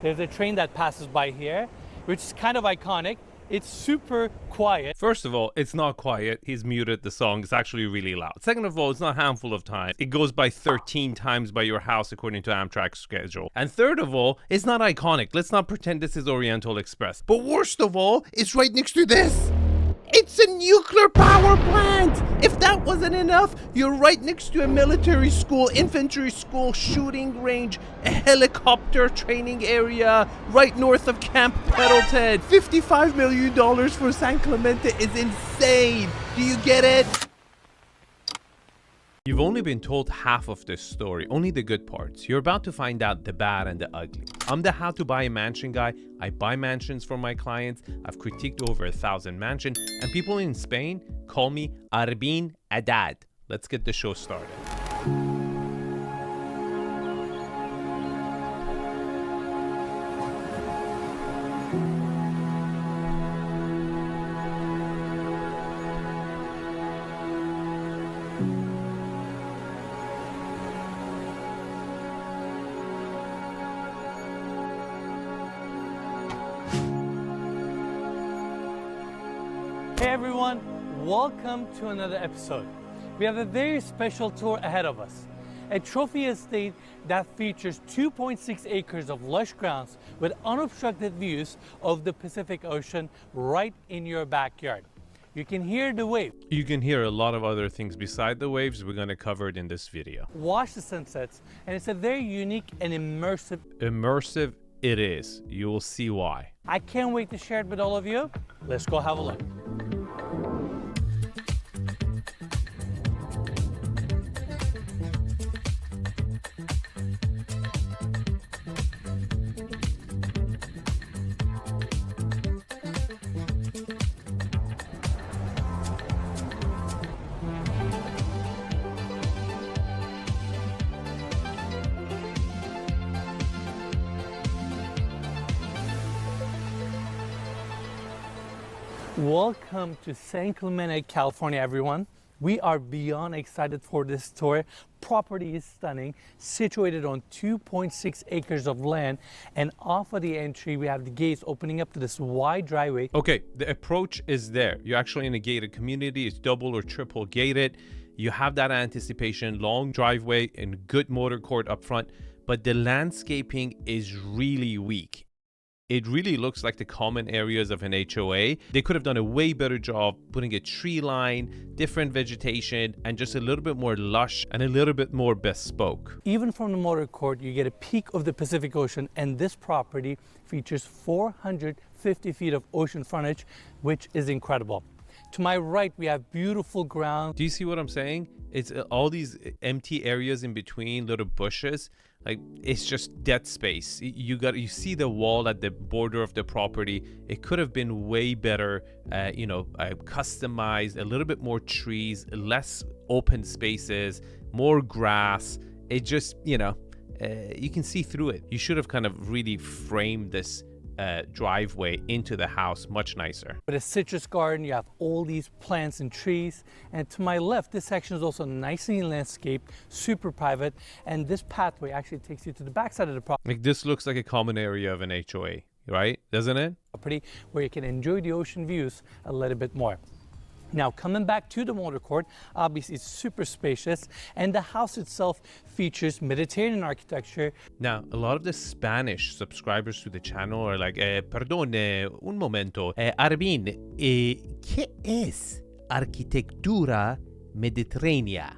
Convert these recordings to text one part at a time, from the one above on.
There's a train that passes by here, which is kind of iconic. It's super quiet. First of all, it's not quiet. He's muted the song. It's actually really loud. Second of all, it's not a handful of times. It goes by 13 times by your house according to Amtrak's schedule. And third of all, it's not iconic. Let's not pretend this is Oriental Express. But worst of all, it's right next to this. It's a nuclear power plant! If that wasn't enough, you're right next to a military school, infantry school, shooting range, a helicopter training area, right north of Camp Pendleton. $55 million for San Clemente is insane! Do you get it? You've only been told half of this story, only the good parts. You're about to find out the bad and the ugly. I'm the how to buy a mansion guy. I buy mansions for my clients. I've critiqued over 1,000 mansions, and people in Spain call me Arvin Haddad. Let's get the show started. Hey everyone, welcome to another episode. We have a very special tour ahead of us. A trophy estate that features 2.6 acres of lush grounds with unobstructed views of the Pacific Ocean right in your backyard. You can hear the waves. You can hear a lot of other things beside the waves. We're going to cover it in this video. Watch the sunsets, and it's a very unique and immersive. Immersive it is. You will see why. I can't wait to share it with all of you. Let's go have a look. Welcome to San Clemente, California, everyone. We are beyond excited for this tour. Property is stunning, situated on 2.6 acres of land, and off of the entry we have the gates opening up to this wide driveway. Okay, the approach is there. You're actually in a gated community. It's double or triple gated. You have that anticipation, long driveway and good motor court up front, but the landscaping is really weak. It really looks like the common areas of an HOA. They could have done a way better job putting a tree line, different vegetation, and just a little bit more lush and a little bit more bespoke. Even from the motor court, you get a peek of the Pacific Ocean, and this property features 450 feet of ocean frontage, which is incredible. To my right, we have beautiful ground. Do you see what I'm saying? It's all these empty areas in between, little bushes. Like, it's just dead space. You see the wall at the border of the property. It could have been way better, customized, a little bit more trees, less open spaces, more grass. It just, you can see through it. You should have kind of really framed this driveway into the house much nicer. With a citrus garden, you have all these plants and trees, and to my left, this section is also nicely landscaped, super private, and this pathway actually takes you to the backside of the property. Like, this looks like a common area of an HOA, right? Doesn't it? Property where you can enjoy the ocean views a little bit more. Now, coming back to the motor court, obviously it's super spacious, and the house itself features Mediterranean architecture. Now, a lot of the Spanish subscribers to the channel are like, perdón, un momento, Arvin, ¿qué es arquitectura mediterránea?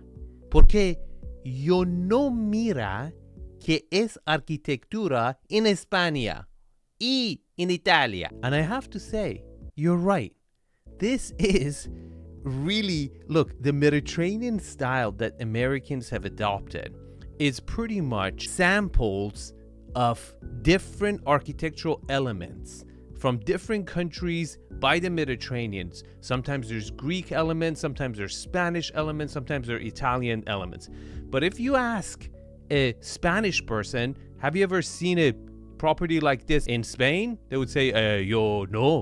Porque yo no mira que es arquitectura en España y en Italia. And I have to say, you're right. This is really, look, the Mediterranean style that Americans have adopted is pretty much samples of different architectural elements from different countries by the Mediterraneans. Sometimes there's Greek elements, sometimes there's Spanish elements, sometimes there are Italian elements. But if you ask a Spanish person, have you ever seen a property like this in Spain? They would say, yo no,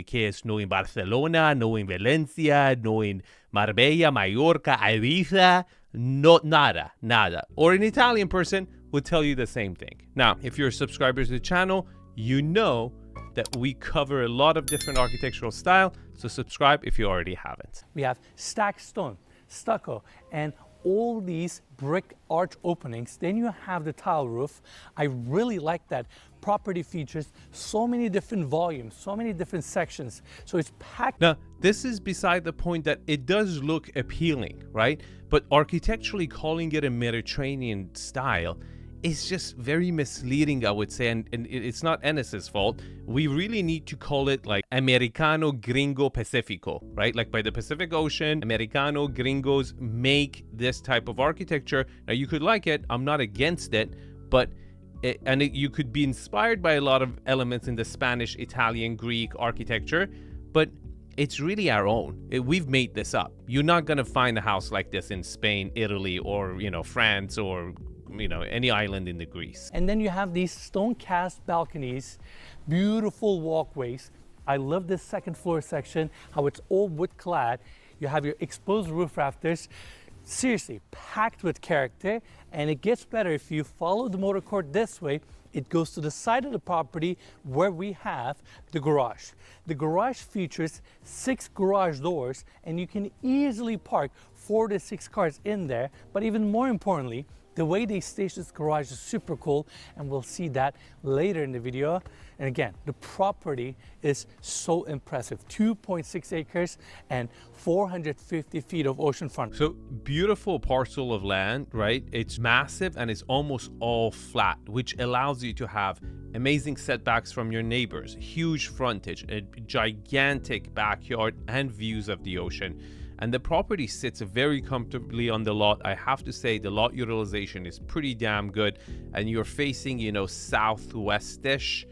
que es no en Barcelona, no en Valencia, no en Marbella, Mallorca, Ibiza, no, nada. Or an Italian person, will tell you the same thing. Now, if you're subscribers to the channel, you know that we cover a lot of different architectural style, so subscribe if you already haven't. We have stacked stone, stucco, and all these brick arch openings. Then you have the tile roof. I really like that. Property features so many different volumes, so many different sections. So it's packed. Now, this is beside the point that it does look appealing, right? But architecturally calling it a Mediterranean style is just very misleading, I would say, and it's not Enes's fault. We really need to call it like Americano Gringo Pacifico, right? Like by the Pacific Ocean, Americano gringos make this type of architecture. Now, you could like it, I'm not against it, but you could be inspired by a lot of elements in the Spanish, Italian, Greek architecture, but it's really our own. We've made this up. You're not gonna find a house like this in Spain, Italy, or France, or any island in the Greece. And then you have these stone cast balconies, beautiful walkways. I love this second floor section, how it's all wood clad. You have your exposed roof rafters. Seriously, packed with character. And it gets better if you follow the motor court this way. It goes to the side of the property where we have the garage. The garage features 6 garage doors, and you can easily park 4 to 6 cars in there. But even more importantly, the way they stage this garage is super cool, and we'll see that later in the video. And again, the property is so impressive. 2.6 acres and 450 feet of ocean front. So beautiful parcel of land, right? It's massive and it's almost all flat, which allows you to have amazing setbacks from your neighbors, huge frontage, a gigantic backyard, and views of the ocean. And the property sits very comfortably on the lot. I have to say the lot utilization is pretty damn good, and you're facing, southwestish.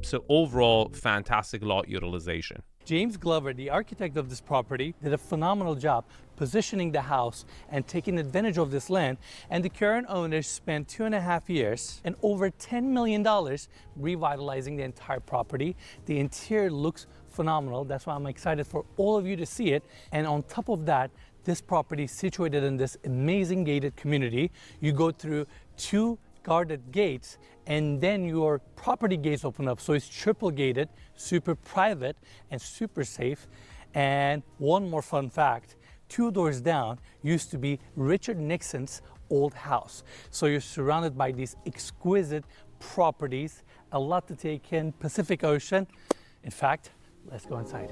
So overall, fantastic lot utilization. James Glover, the architect of this property, did a phenomenal job positioning the house and taking advantage of this land. And the current owners spent 2.5 years and over $10 million revitalizing the entire property. The interior looks phenomenal. That's why I'm excited for all of you to see it. And on top of that, this property is situated in this amazing gated community. You go through 2 guarded gates, and then your property gates open up. So it's triple gated, super private, and super safe. And one more fun fact, 2 doors down used to be Richard Nixon's old house. So you're surrounded by these exquisite properties, a lot to take in, Pacific Ocean. In fact, let's go inside.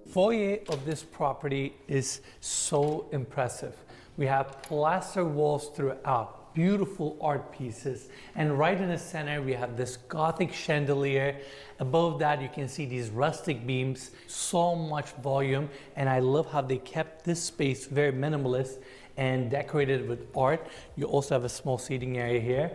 Foyer of this property is so impressive. We have plaster walls throughout, beautiful art pieces, and right in the center we have this Gothic chandelier. Above that you can see these rustic beams, so much volume, and I love how they kept this space very minimalist and decorated with art. You also have a small seating area here.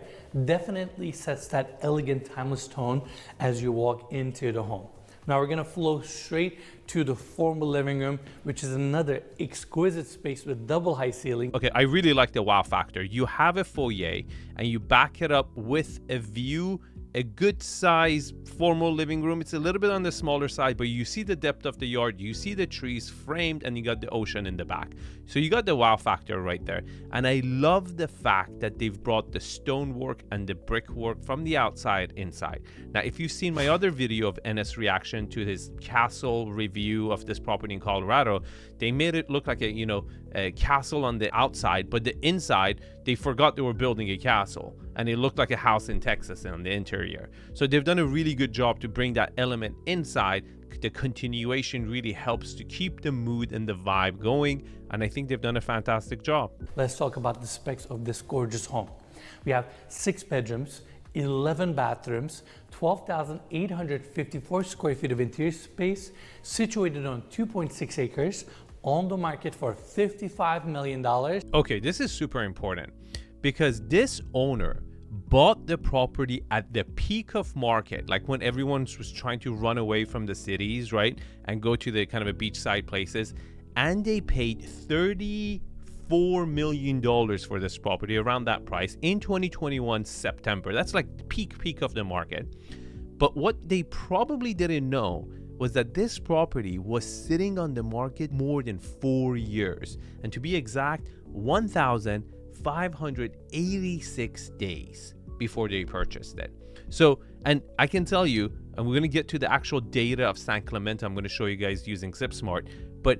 Definitely sets that elegant, timeless tone as you walk into the home. Now we're gonna flow straight to the formal living room, which is another exquisite space with double high ceiling. Okay, I really like the wow factor. You have a foyer and you back it up with a view, a good size formal living room. It's a little bit on the smaller side, but you see the depth of the yard, you see the trees framed, and you got the ocean in the back. So you got the wow factor right there. And I love the fact that they've brought the stonework and the brickwork from the outside inside. Now, if you've seen my other video of Enes' reaction to his castle review of this property in Colorado, they made it look like a castle on the outside, but the inside, they forgot they were building a castle, and it looked like a house in Texas on the interior. So they've done a really good job to bring that element inside. The continuation really helps to keep the mood and the vibe going, and I think they've done a fantastic job. Let's talk about the specs of this gorgeous home. We have 6 bedrooms, 11 bathrooms, 12,854 square feet of interior space, situated on 2.6 acres, on the market for $55 million. Okay, this is super important because this owner bought the property at the peak of market, like when everyone was trying to run away from the cities, right, and go to the kind of a beachside places, and they paid $34 million for this property, around that price, in 2021 September. That's like peak of the market. But what they probably didn't know was that this property was sitting on the market more than 4 years, and to be exact, 1,586 days before they purchased it. So, and I can tell you, and we're going to get to the actual data of 𝗕𝗕𝗏, I'm going to show you guys using ZipSmart, but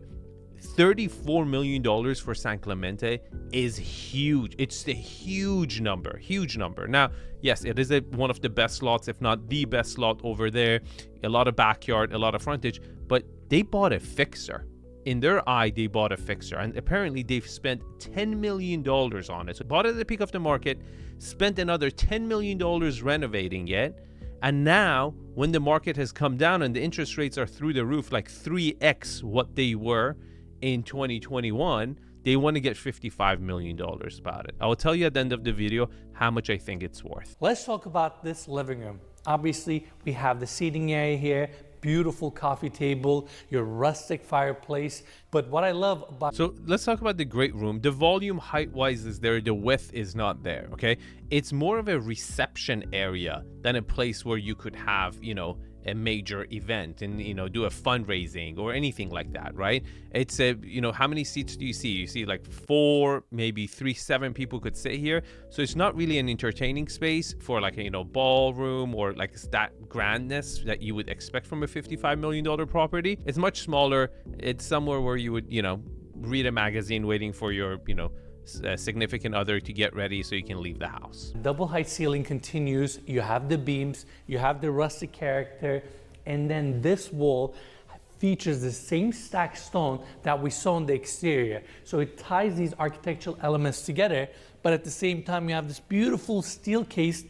$34 million for 𝗕𝗕𝗏 is huge. It's a huge number, huge number. Now, yes, it is one of the best lots, if not the best lot over there. A lot of backyard, a lot of frontage, but they bought a fixer. In their eye, they bought a fixer, and apparently they've spent $10 million on it. So bought it at the peak of the market, spent another $10 million renovating it, and now when the market has come down and the interest rates are through the roof, like 3x what they were in 2021, they want to get $55 million about it. I will tell you at the end of the video how much I think it's worth. Let's talk about this living room. Obviously, we have the seating area here, beautiful coffee table, your rustic fireplace. But what I love about... So let's talk about the great room. The volume height-wise is there, the width is not there, okay? It's more of a reception area than a place where you could have, you know, a major event and, you know, do a fundraising or anything like that, right? It's a, you know, how many seats do you see? You see like 4, maybe 3, 7 people could sit here. So it's not really an entertaining space for like a, you know, ballroom or like that grandness that you would expect from a $55 million property. It's much smaller. It's somewhere where you would, you know, read a magazine waiting for your, you know, significant other to get ready so you can leave the house. Double height ceiling continues. You have the beams, you have the rustic character, and then this wall features the same stacked stone that we saw on the exterior. So it ties these architectural elements together, but at the same time you have this beautiful steel cased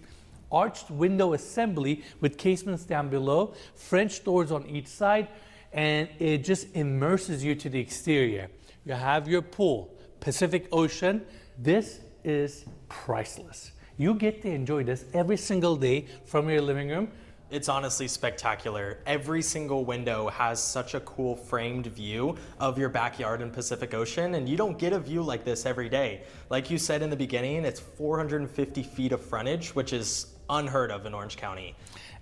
arched window assembly with casements down below, French doors on each side, and it just immerses you to the exterior. You have your pool, Pacific Ocean. This is priceless. You get to enjoy this every single day from your living room. It's honestly spectacular. Every single window has such a cool framed view of your backyard and Pacific Ocean, and you don't get a view like this every day. Like you said in the beginning, it's 450 feet of frontage, which is unheard of in Orange County.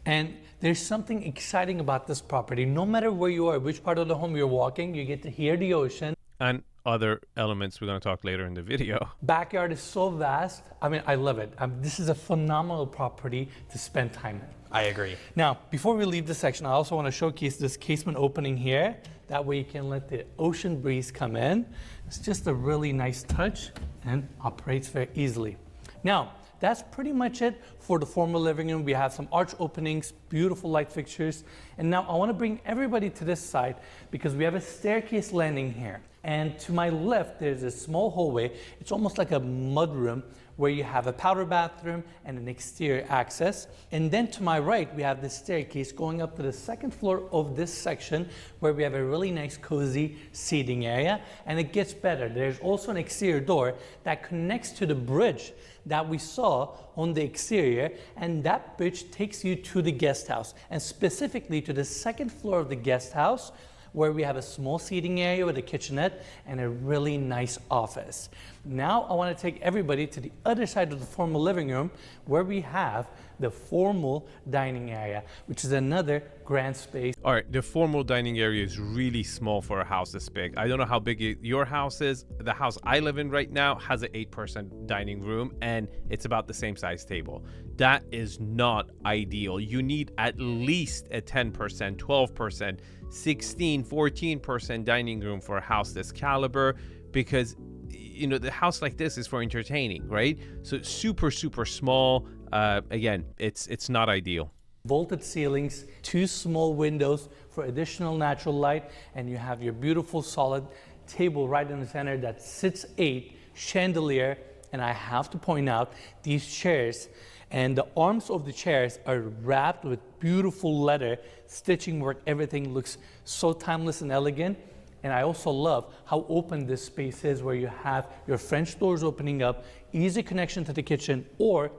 And there's something exciting about this property. No matter where you are, which part of the home you're walking, you get to hear the ocean. And other elements we're going to talk later in the video. Backyard is so vast. I mean, I love it. This is a phenomenal property to spend time in. I agree. Now, before we leave this section, I also want to showcase this casement opening here. That way you can let the ocean breeze come in. It's just a really nice touch and operates very easily. Now, that's pretty much it for the formal living room. We have some arch openings, beautiful light fixtures. And now I want to bring everybody to this side because we have a staircase landing here. And to my left, there's a small hallway. It's almost like a mudroom where you have a powder bathroom and an exterior access. And then to my right, we have the staircase going up to the second floor of this section where we have a really nice cozy seating area. And it gets better. There's also an exterior door that connects to the bridge that we saw on the exterior, and that bridge takes you to the guest house, and specifically to the second floor of the guest house, where we have a small seating area with a kitchenette and a really nice office. Now I want to take everybody to the other side of the formal living room where we have the formal dining area, which is another grand space. All right, the formal dining area is really small for a house this big. I don't know how big your house is. The house I live in right now has an 8-person dining room and it's about the same size table. That is not ideal. You need at least a 10%, 12%, 16, 14% dining room for a house this caliber, because you know the house like this is for entertaining, right? So it's super small. Again, it's not ideal. Vaulted ceilings, 2 small windows for additional natural light, and you have your beautiful solid table right in the center that sits 8, chandelier, and I have to point out these chairs and the arms of the chairs are wrapped with beautiful leather stitching work. Everything looks so timeless and elegant. And I also love how open this space is, where you have your French doors opening up, easy connection to the kitchen, or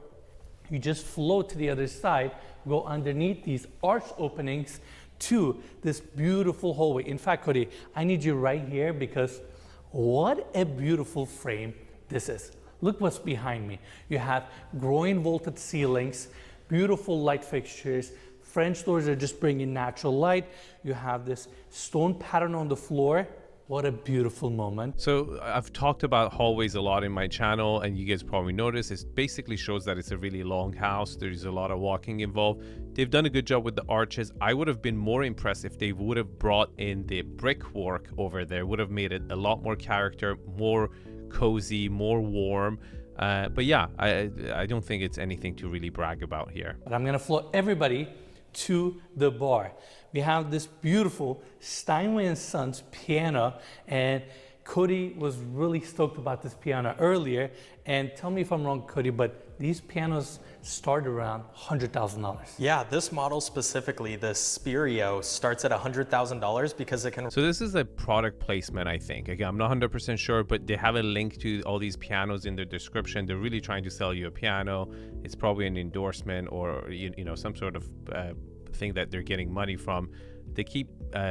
you just float to the other side, go underneath these arch openings to this beautiful hallway. In fact, Cody, I need you right here because what a beautiful frame this is. Look what's behind me. You have groin vaulted ceilings, beautiful light fixtures, French doors are just bringing natural light. You have this stone pattern on the floor. What a beautiful moment. So I've talked about hallways a lot in my channel, and you guys probably noticed it basically shows that it's a really long house. There's a lot of walking involved. They've done a good job with the arches. I would have been more impressed if they would have brought in the brickwork over there. Would have made it a lot more character, more cozy, more warm. But yeah, I don't think it's anything to really brag about here. But I'm gonna flow everybody to the bar. We have this beautiful Steinway & Sons piano, and Cody was really stoked about this piano earlier. And tell me if I'm wrong, Cody, but these pianos start around $100,000. Yeah, this model specifically, the 𝗕𝗫𝗍, starts at $100,000 because it can... So this is a product placement, I think. Again, I'm not 100% sure, but they have a link to all these pianos in their description. They're really trying to sell you a piano. It's probably an endorsement or you know, some sort of thing that they're getting money from. They keep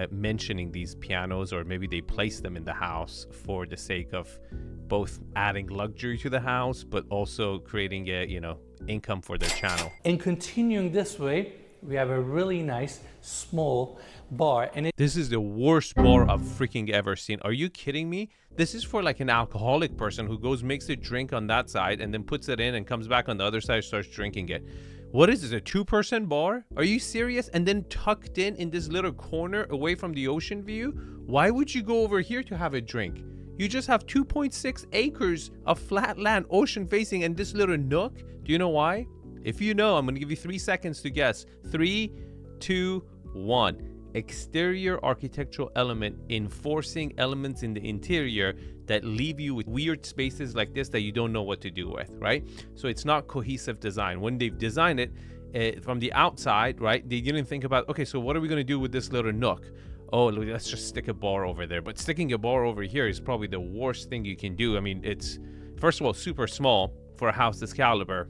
mentioning these pianos, or maybe they place them in the house for the sake of both adding luxury to the house, but also creating a, you know, income for their channel. And continuing this way, we have a really nice small bar, and this is the worst bar I've freaking ever seen. Are you kidding me? This is for like an alcoholic person who goes, makes a drink on that side and then puts it in and comes back on the other side, starts drinking it. What is this, a 2-person bar? Are you serious? And then tucked in this little corner away from the ocean view? Why would you go over here to have a drink? You just have 2.6 acres of flat land, ocean facing, and this little nook. Do you know why? If you know, I'm gonna give you 3 seconds to guess. 3, 2, 1. Exterior architectural element enforcing elements in the interior that leave you with weird spaces like this that you don't know what to do with, right? So it's not cohesive design. When they've designed it from the outside, right, they didn't think about, okay, so what are we going to do with this little nook? Oh, let's just stick a bar over there. But sticking a bar over here is probably the worst thing you can do. I mean, it's, first of all, super small for a house this caliber.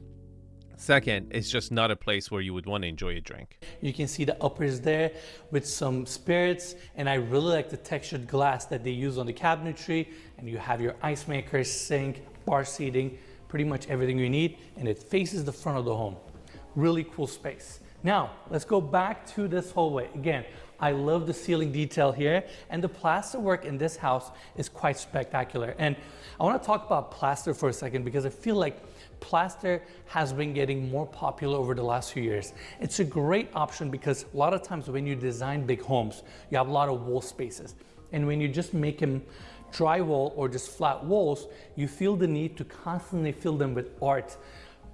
Second, it's just not a place where you would want to enjoy a drink. You can see the uppers there with some spirits, and I really like the textured glass that they use on the cabinetry. And you have your ice maker, sink, bar seating, pretty much everything you need, and it faces the front of the home. Really cool space. Now, let's go back to this hallway. Again, I love the ceiling detail here, and the plaster work in this house is quite spectacular. And I want to talk about plaster for a second because I feel like plaster has been getting more popular over the last few years. It's a great option because a lot of times when you design big homes, you have a lot of wall spaces. And when you just make them drywall or just flat walls, you feel the need to constantly fill them with art,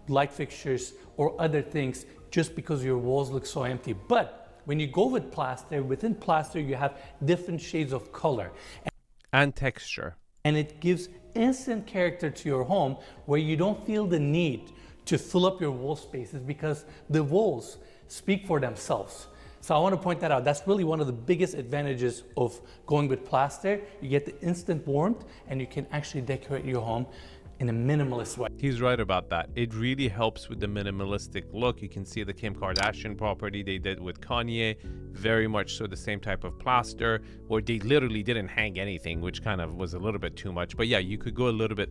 light fixtures, or other things just because your walls look so empty. But when you go with plaster, within plaster, you have different shades of color and texture. And it gives instant character to your home where you don't feel the need to fill up your wall spaces because the walls speak for themselves. So I want to point that out. That's really one of the biggest advantages of going with plaster. You get the instant warmth and you can actually decorate your home in a minimalist way. He's right about that. It really helps with the minimalistic look. You can see the Kim Kardashian property they did with Kanye, very much so the same type of plaster, where they literally didn't hang anything, which kind of was a little bit too much. But yeah, you could go a little bit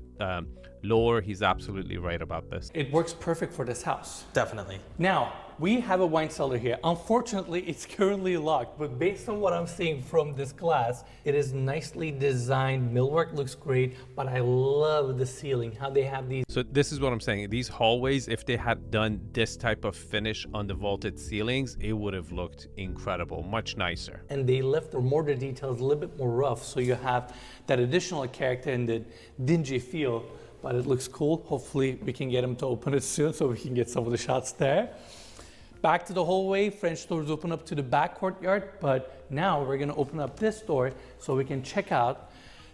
lower. He's absolutely right about this. It works perfect for this house. Definitely. Now, we have a wine cellar here. Unfortunately, it's currently locked, but based on what I'm seeing from this glass, it is nicely designed. Millwork looks great, but I love the ceiling, how they have these. So this is what I'm saying. These hallways, if they had done this type of finish on the vaulted ceilings, it would have looked incredible, much nicer. And they left the mortar details a little bit more rough, so you have that additional character and the dingy feel, but it looks cool. Hopefully we can get them to open it soon so we can get some of the shots there. Back to the hallway, French doors open up to the back courtyard, but now we're gonna open up this door so we can check out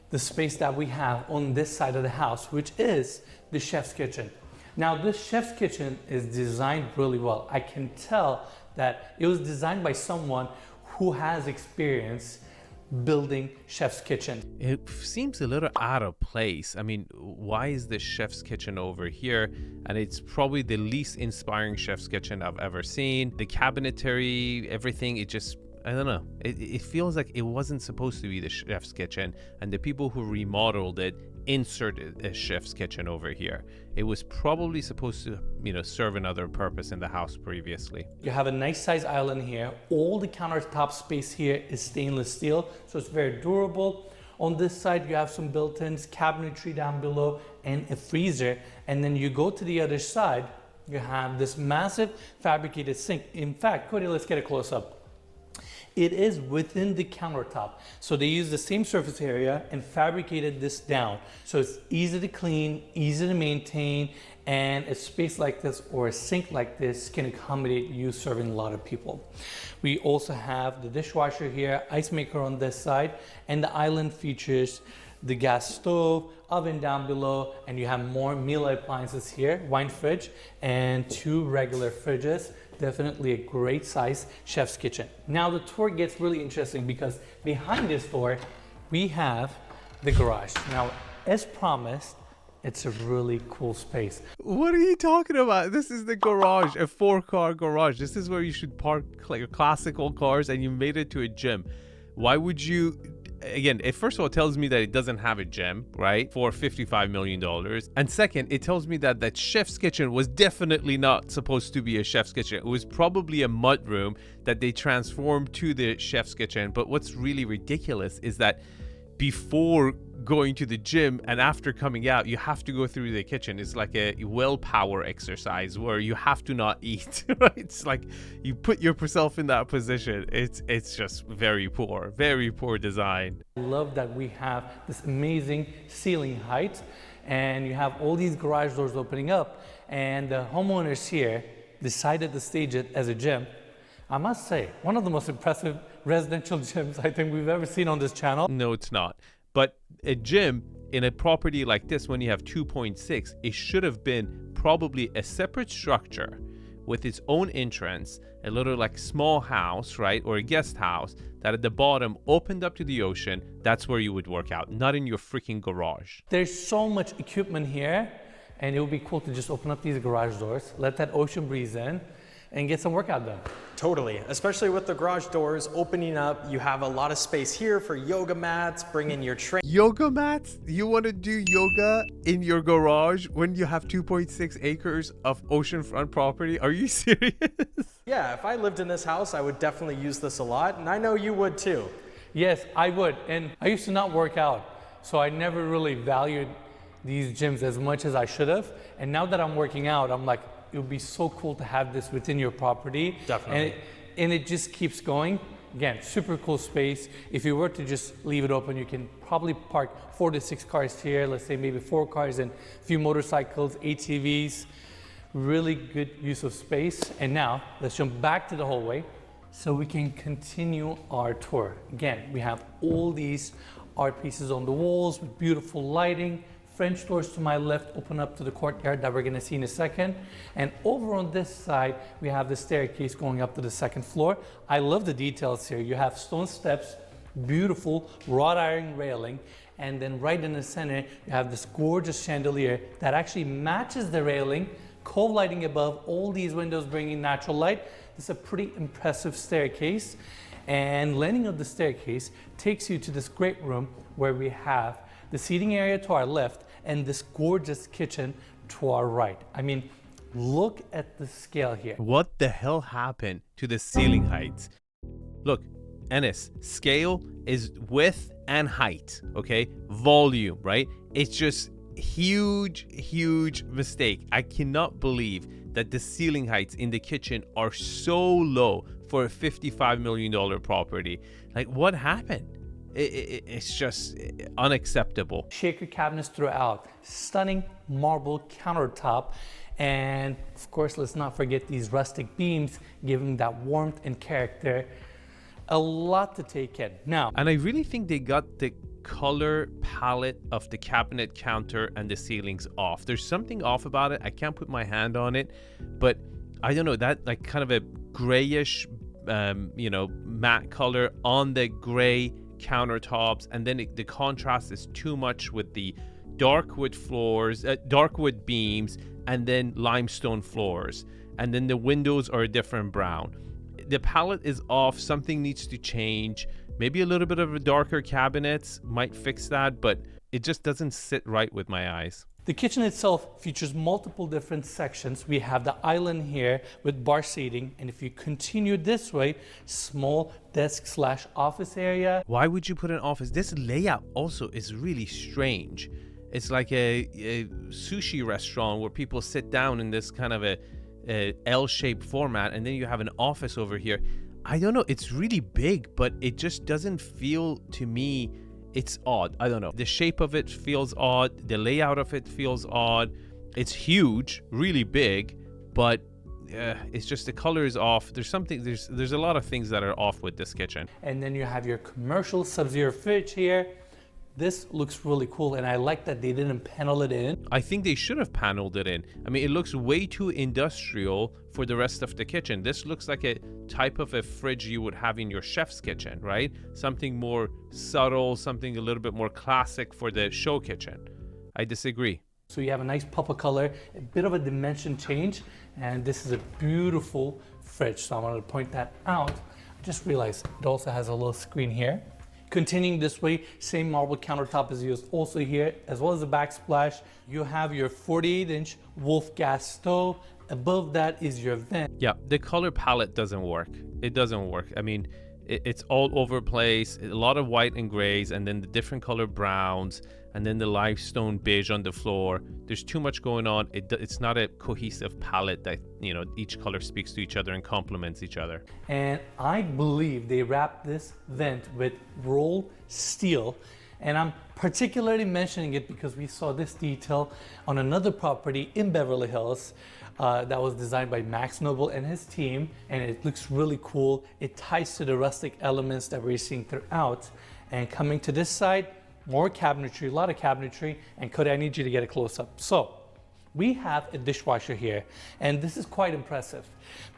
the space that we have on this side of the house, which is the chef's kitchen. Now this chef's kitchen is designed really well. I can tell that it was designed by someone who has experience building chef's kitchen. It seems a little out of place. I mean, why is the chef's kitchen over here? And it's probably the least inspiring chef's kitchen I've ever seen. The cabinetry, everything, it just I don't know. It feels like it wasn't supposed to be the chef's kitchen, and the people who remodeled it inserted a chef's kitchen over here. It was probably supposed to, serve another purpose in the house previously. You have a nice size island here. All the countertop space here is stainless steel, so it's very durable. On this side, you have some built-ins, cabinetry down below, and a freezer. And then you go to the other side, you have this massive fabricated sink. In fact, Cody, let's get a close-up. It is within the countertop. So they use the same surface area and fabricated this down. So it's easy to clean, easy to maintain, and a space like this or a sink like this can accommodate you serving a lot of people. We also have the dishwasher here, ice maker on this side, and the island features the gas stove, oven down below, and you have more meal appliances here, wine fridge, and 2 regular fridges. Definitely a great size chef's kitchen. Now the tour gets really interesting because behind this door, we have the garage. Now, as promised, it's a really cool space. What are you talking about? This is the garage, a 4-car garage. This is where you should park like your classical cars, and you made it to a gym. Why would you? Again, it first of all tells me that it doesn't have a gym, right, for $55 million. And second, it tells me that that chef's kitchen was definitely not supposed to be a chef's kitchen. It was probably a mudroom that they transformed to the chef's kitchen. But what's really ridiculous is that before going to the gym and after coming out, you have to go through the kitchen. It's like a willpower exercise where you have to not eat. Right? It's like you put yourself in that position. It's just very poor design. I love that we have this amazing ceiling height, and you have all these garage doors opening up, and the homeowners here decided to stage it as a gym. I must say, one of the most impressive residential gyms I think we've ever seen on this channel. No, it's not. But a gym in a property like this, when you have 2.6, it should have been probably a separate structure with its own entrance, a little like small house, right? Or a guest house that at the bottom opened up to the ocean. That's where you would work out, not in your freaking garage. There's so much equipment here, and it would be cool to just open up these garage doors, let that ocean breeze in, and get some workout done. Totally, especially with the garage doors opening up, you have a lot of space here for yoga mats, bring in your train. Yoga mats? You want to do yoga in your garage when you have 2.6 acres of oceanfront property? Are you serious? Yeah, if I lived in this house, I would definitely use this a lot, and I know you would too. Yes, I would, and I used to not work out, so I never really valued these gyms as much as I should have, and now that I'm working out, I'm like, it would be so cool to have this within your property. Definitely. And it just keeps going. Again, super cool space. If you were to just leave it open, you can probably park 4 to 6 cars here. Let's say maybe 4 cars and a few motorcycles, ATVs. Really good use of space. And now let's jump back to the hallway so we can continue our tour. Again, we have all these art pieces on the walls with beautiful lighting. French doors to my left open up to the courtyard that we're going to see in a second. And over on this side, we have the staircase going up to the 2nd floor. I love the details here. You have stone steps, beautiful wrought iron railing, and then right in the center, you have this gorgeous chandelier that actually matches the railing, cove lighting above, all these windows bringing natural light. This is a pretty impressive staircase. And landing on the staircase takes you to this great room where we have the seating area to our left and this gorgeous kitchen to our right. I mean, look at the scale here. What the hell happened to the ceiling heights? Look, Enes, scale is width and height, okay? Volume, right? It's just huge mistake. I cannot believe that the ceiling heights in the kitchen are so low for a $55 million property. Like, what happened? It's just unacceptable. Shaker cabinets throughout, stunning marble countertop, and of course, let's not forget these rustic beams giving that warmth and character. A lot to take in. Now, and I really think they got the color palette of the cabinet counter and the ceilings off. There's something off about it. I can't put my hand on it, but I don't know, that like kind of a grayish, matte color on the gray countertops, and then the contrast is too much with the dark wood floors, dark wood beams, and then limestone floors, and then the windows are a different brown. the palette is off. Something needs to change. Maybe a little bit of a darker cabinets might fix that, but it just doesn't sit right with my eyes. The kitchen itself features multiple different sections. We have the island here with bar seating, and if you continue this way, small desk/office area. Why would you put an office? This layout also is really strange. It's like a sushi restaurant where people sit down in this kind of a L-shaped format, and then you have an office over here. I don't know, it's really big, but it just doesn't feel to me. It's odd. I don't know. The shape of it feels odd. The layout of it feels odd. It's huge, really big, but it's just the color is off. There's a lot of things that are off with this kitchen. And then you have your commercial Sub-Zero fridge here. This looks really cool, and I like that they didn't panel it in. I think they should have paneled it in. I mean, it looks way too industrial for the rest of the kitchen. This looks like a type of a fridge you would have in your chef's kitchen, right? Something more subtle, something a little bit more classic for the show kitchen. I disagree. So you have a nice purple color, a bit of a dimension change, and this is a beautiful fridge. So I wanted to point that out. I just realized it also has a little screen here. Continuing this way, same marble countertop is used also here, as well as the backsplash. You have your 48-inch Wolf gas stove. Above that is your vent. Yeah, the color palette doesn't work. It doesn't work. I mean, it's all over the place. A lot of white and grays, and then the different color browns, and then the limestone beige on the floor. There's too much going on. It's not a cohesive palette that, you know, each color speaks to each other and complements each other. And I believe they wrapped this vent with rolled steel. And I'm particularly mentioning it because we saw this detail on another property in Beverly Hills that was designed by Max Noble and his team, and it looks really cool. It ties to the rustic elements that we're seeing throughout. And coming to this side, more cabinetry, a lot of cabinetry, and Cody, I need you to get a close-up. So we have a dishwasher here, and this is quite impressive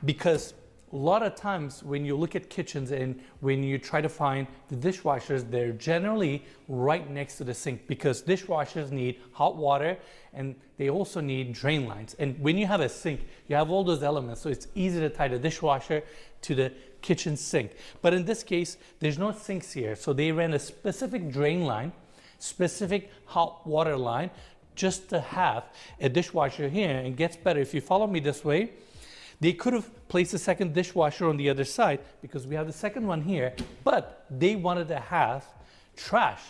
because a lot of times when you look at kitchens and when you try to find the dishwashers, they're generally right next to the sink because dishwashers need hot water and they also need drain lines. And when you have a sink, you have all those elements, so it's easy to tie the dishwasher to the kitchen sink. But in this case, there's no sinks here, so they ran a specific drain line, specific hot water line, just to have a dishwasher here. And it gets better. If you follow me this way, they could have placed a second dishwasher on the other side because we have the second one here, but they wanted to have trash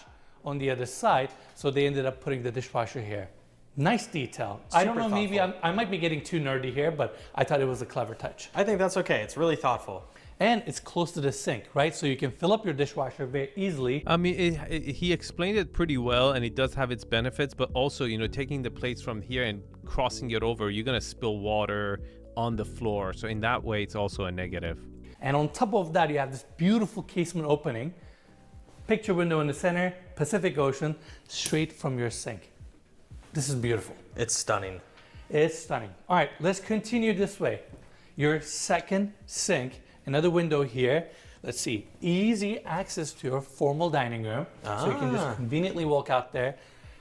on the other side, so they ended up putting the dishwasher here. Nice detail. I don't know, maybe I might be getting too nerdy here, but I thought it was a clever touch. I think that's okay. It's really thoughtful. And it's close to the sink, right? So you can fill up your dishwasher very easily. I mean, he explained it pretty well, and it does have its benefits, but also, you know, taking the plates from here and crossing it over, you're going to spill water on the floor. So in that way, it's also a negative. And on top of that, you have this beautiful casement opening. Picture window in the center, Pacific Ocean, straight from your sink. This is beautiful. It's stunning. It's stunning. All right, let's continue this way. Your second sink, another window here. Let's see, easy access to your formal dining room. So you can just conveniently walk out there,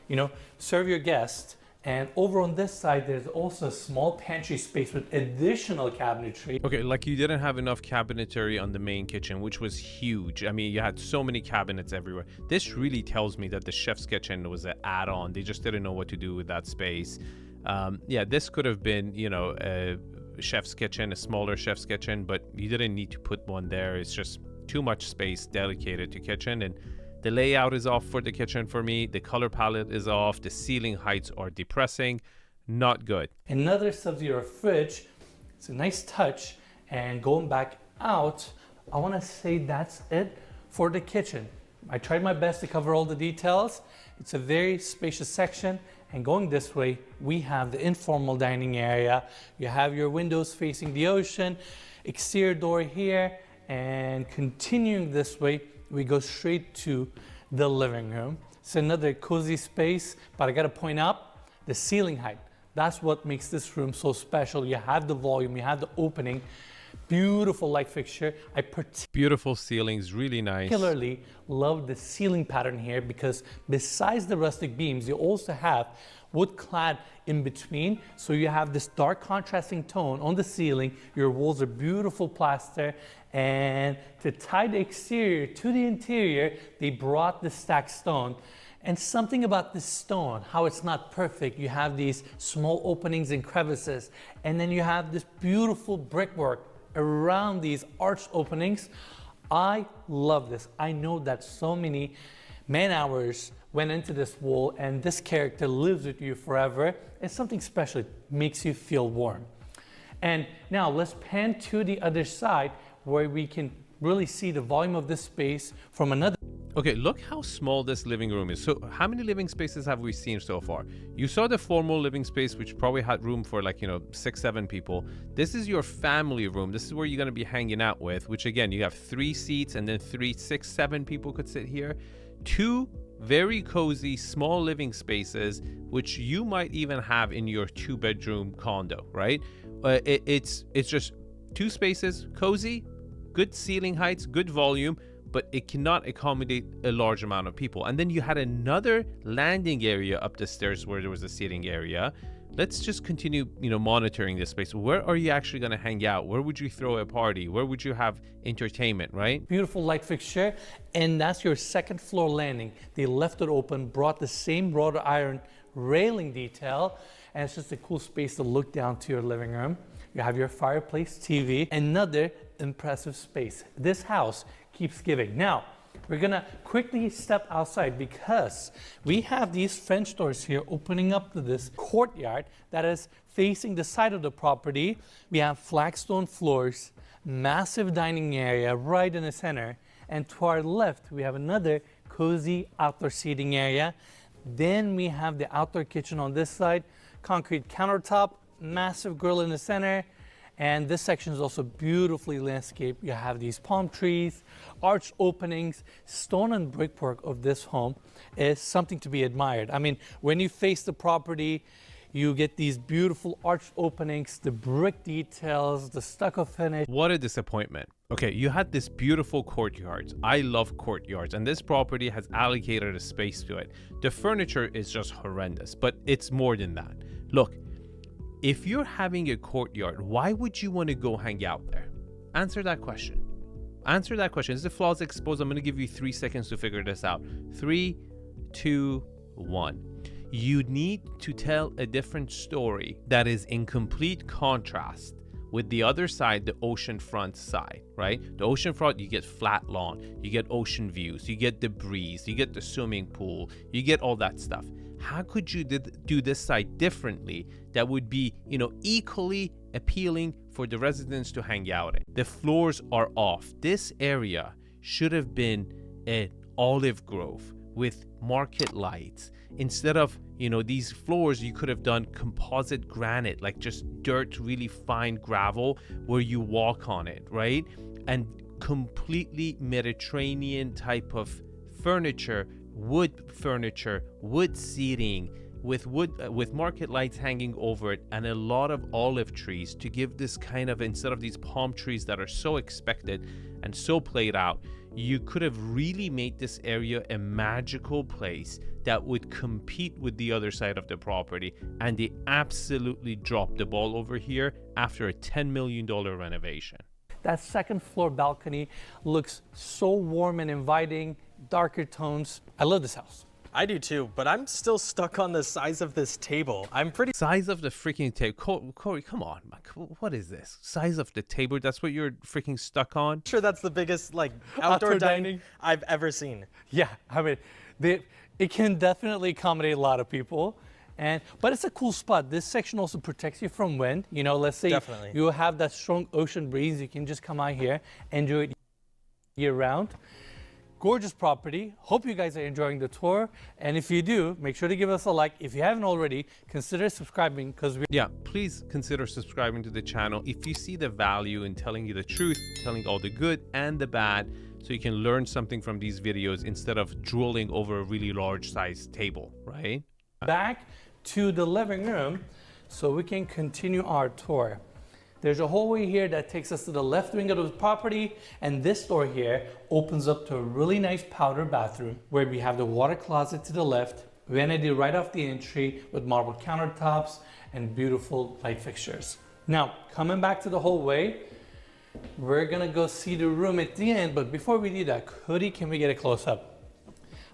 you know, serve your guests. And over on this side, there's also a small pantry space with additional cabinetry. Okay, like you didn't have enough cabinetry on the main kitchen, which was huge. I mean, you had so many cabinets everywhere. This really tells me that the chef's kitchen was an add-on. They just didn't know what to do with that space. Yeah, this could have been, you know, a chef's kitchen, a smaller chef's kitchen, but you didn't need to put one there. It's just too much space dedicated to kitchen, and the layout is off for the kitchen for me. The color palette is off. The ceiling heights are depressing. Not good. Another Sub-Zero fridge. It's a nice touch. And going back out, I want to say that's it for the kitchen. I tried my best to cover all the details. It's a very spacious section. And going this way, we have the informal dining area. You have your windows facing the ocean, exterior door here, and continuing this way, we go straight to the living room. It's another cozy space, but I gotta point out the ceiling height. That's what makes this room so special. You have the volume, you have the opening Beautiful light fixture. I Beautiful ceilings, really nice. particularly love the ceiling pattern here because besides the rustic beams, you also have wood clad in between. So you have this dark contrasting tone on the ceiling. Your walls are beautiful plaster. And to tie the exterior to the interior, they brought the stacked stone. And something about this stone, how it's not perfect. You have these small openings and crevices. And then you have this beautiful brickwork around these arched openings. I love this. I know that so many man hours went into this wall, and this character lives with you forever. It's something special. It makes you feel warm. And now let's pan to the other side where we can really see the volume of this space from another. Okay, look how small this living room is. So how many living spaces have we seen so far? You saw the formal living space, which probably had room for like, 6, 7 people. This is your family room. This is where you're going to be hanging out with, which again, you have 3 seats and then 3, 6, 7 people could sit here. 2 very cozy small living spaces, which you might even have in your 2-bedroom condo, right? It's just 2 spaces, cozy, good ceiling heights, good volume, but it cannot accommodate a large amount of people. And then you had another landing area up the stairs where there was a seating area. Let's just continue, monitoring this space. Where are you actually going to hang out? Where would you throw a party? Where would you have entertainment, right? Beautiful light fixture, and that's your 2nd floor landing. They left it open, brought the same wrought iron railing detail, and it's just a cool space to look down to your living room. You have your fireplace, TV, another impressive space. This house keeps giving. Now, we're gonna quickly step outside because we have these French doors here opening up to this courtyard that is facing the side of the property. We have flagstone floors, massive dining area right in the center, and to our left, we have another cozy outdoor seating area. Then we have the outdoor kitchen on this side, concrete countertop, massive grill in the center, and this section is also beautifully landscaped. You have these palm trees, arched openings. Stone and brickwork of this home is something to be admired. I mean, when you face the property, you get these beautiful arched openings, the brick details, the stucco finish. What a disappointment. Okay, you had this beautiful courtyard. I love courtyards, and this property has allocated a space to it. The furniture is just horrendous, but it's more than that. Look, if you're having a courtyard, why would you want to go hang out there? Answer that question. Answer that question. Is the flaws exposed? I'm going to give you 3 seconds to figure this out. 3, 2, 1. You need to tell a different story that is in complete contrast with the other side, the oceanfront side, right? The oceanfront, you get flat lawn, you get ocean views, you get the breeze, you get the swimming pool, you get all that stuff. How could you do this side differently that would be, equally appealing for the residents to hang out in? The floors are off. This area should have been an olive grove with market lights. Instead of, these floors, you could have done composite granite, like just dirt, really fine gravel where you walk on it, right? And completely Mediterranean type of furniture, wood seating with market lights hanging over it, and a lot of olive trees to give this kind of, instead of these palm trees that are so expected and so played out, you could have really made this area a magical place that would compete with the other side of the property. And they absolutely dropped the ball over here after a $10 million renovation. That 2nd floor balcony looks so warm and inviting, darker tones. I love this house. I do too, but I'm still stuck on the size of this table. Size of the freaking table. Corey, come on, man. What is this? Size of the table? That's what you're freaking stuck on? Sure, that's the biggest outdoor dining I've ever seen. Yeah, I mean, it can definitely accommodate a lot of people. But it's a cool spot. This section also protects you from wind. Let's say Definitely. you have that strong ocean breeze. You can just come out here, enjoy it year round. Gorgeous property. Hope you guys are enjoying the tour. And if you do, make sure to give us a like. If you haven't already, consider subscribing because please consider subscribing to the channel if you see the value in telling you the truth, telling all the good and the bad, so you can learn something from these videos instead of drooling over a really large size table, right? Back to the living room so we can continue our tour. There's a hallway here that takes us to the left wing of the property, and this door here opens up to a really nice powder bathroom where we have the water closet to the left, vanity right off the entry with marble countertops and beautiful light fixtures. Now, coming back to the hallway, we're gonna go see the room at the end, but before we do that, Cody, can we get a close-up?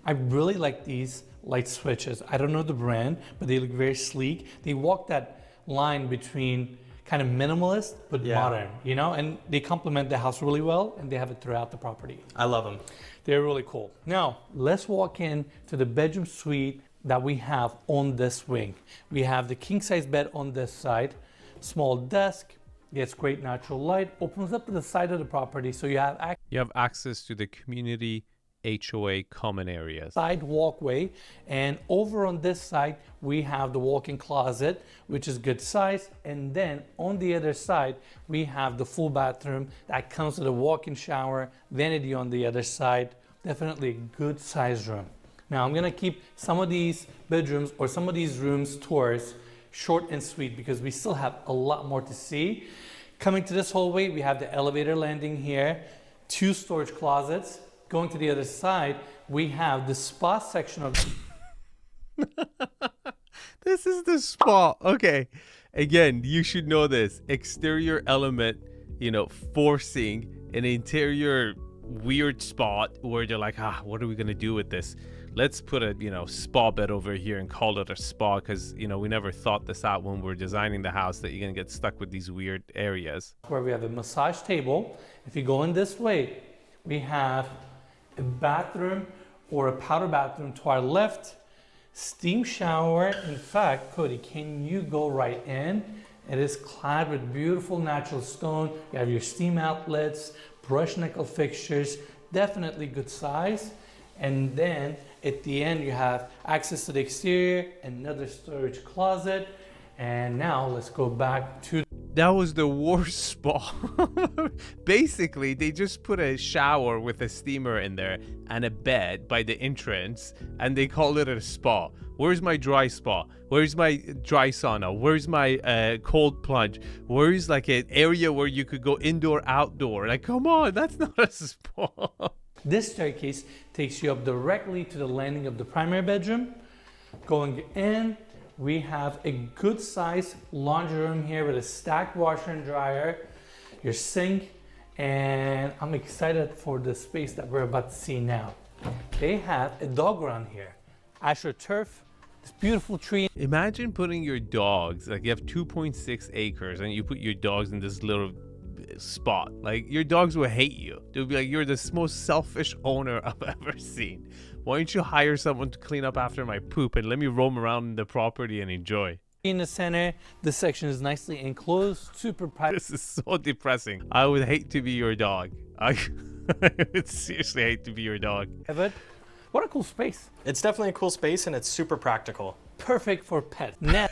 I really like these light switches. I don't know the brand, but they look very sleek. They walk that line between kind of minimalist but modern, you know, and they complement the house really well, and they have it throughout the property. I love them. They're really cool. Now, let's walk in to the bedroom suite that we have on this wing. We have the king size bed on this side, small desk, gets great natural light, opens up to the side of the property, so you have access to the community HOA common areas. Side walkway, and over on this side we have the walk-in closet, which is good size, and then on the other side we have the full bathroom that comes with a walk-in shower, vanity on the other side. Definitely a good size room. Now I'm gonna keep some of these bedrooms or some of these rooms tours short and sweet because we still have a lot more to see. Coming to this hallway, we have the elevator landing here, 2 storage closets. Going to the other side, we have the spa section of... This is the spa. Okay. Again, you should know this. Exterior element, you know, forcing an interior weird spot where they're like, what are we going to do with this? Let's put a, you know, spa bed over here and call it a spa because, you know, we never thought this out when we're designing the house that you're going to get stuck with these weird areas. Where we have a massage table. If you go in this way, we have a bathroom or a powder bathroom to our left, steam shower. In fact, Cody, can you go right in? It is clad with beautiful natural stone. You have your steam outlets, brushed nickel fixtures, definitely good size. And then at the end, you have access to the exterior, another storage closet. And now let's go back to... That was the worst spa. Basically, they just put a shower with a steamer in there and a bed by the entrance, and they call it a spa. Where's my dry spa? Where's my dry sauna? Where's my cold plunge? Where's like an area where you could go indoor, outdoor? Like, come on, that's not a spa. This staircase takes you up directly to the landing of the primary bedroom. Going in, we have a good size laundry room here with a stacked washer and dryer, your sink, and I'm excited for the space that we're about to see now. They have a dog run here, AstroTurf, this beautiful tree. Imagine putting your dogs, like you have 2.6 acres and you put your dogs in this little spot. Like, your dogs will hate you. They'll be like, you're the most selfish owner I've ever seen. Why don't you hire someone to clean up after my poop and let me roam around the property and enjoy? In the center, this section is nicely enclosed, super private. This is so depressing. I would hate to be your dog. I would seriously hate to be your dog. What a cool space. It's definitely a cool space and it's super practical. Perfect for pets. Now,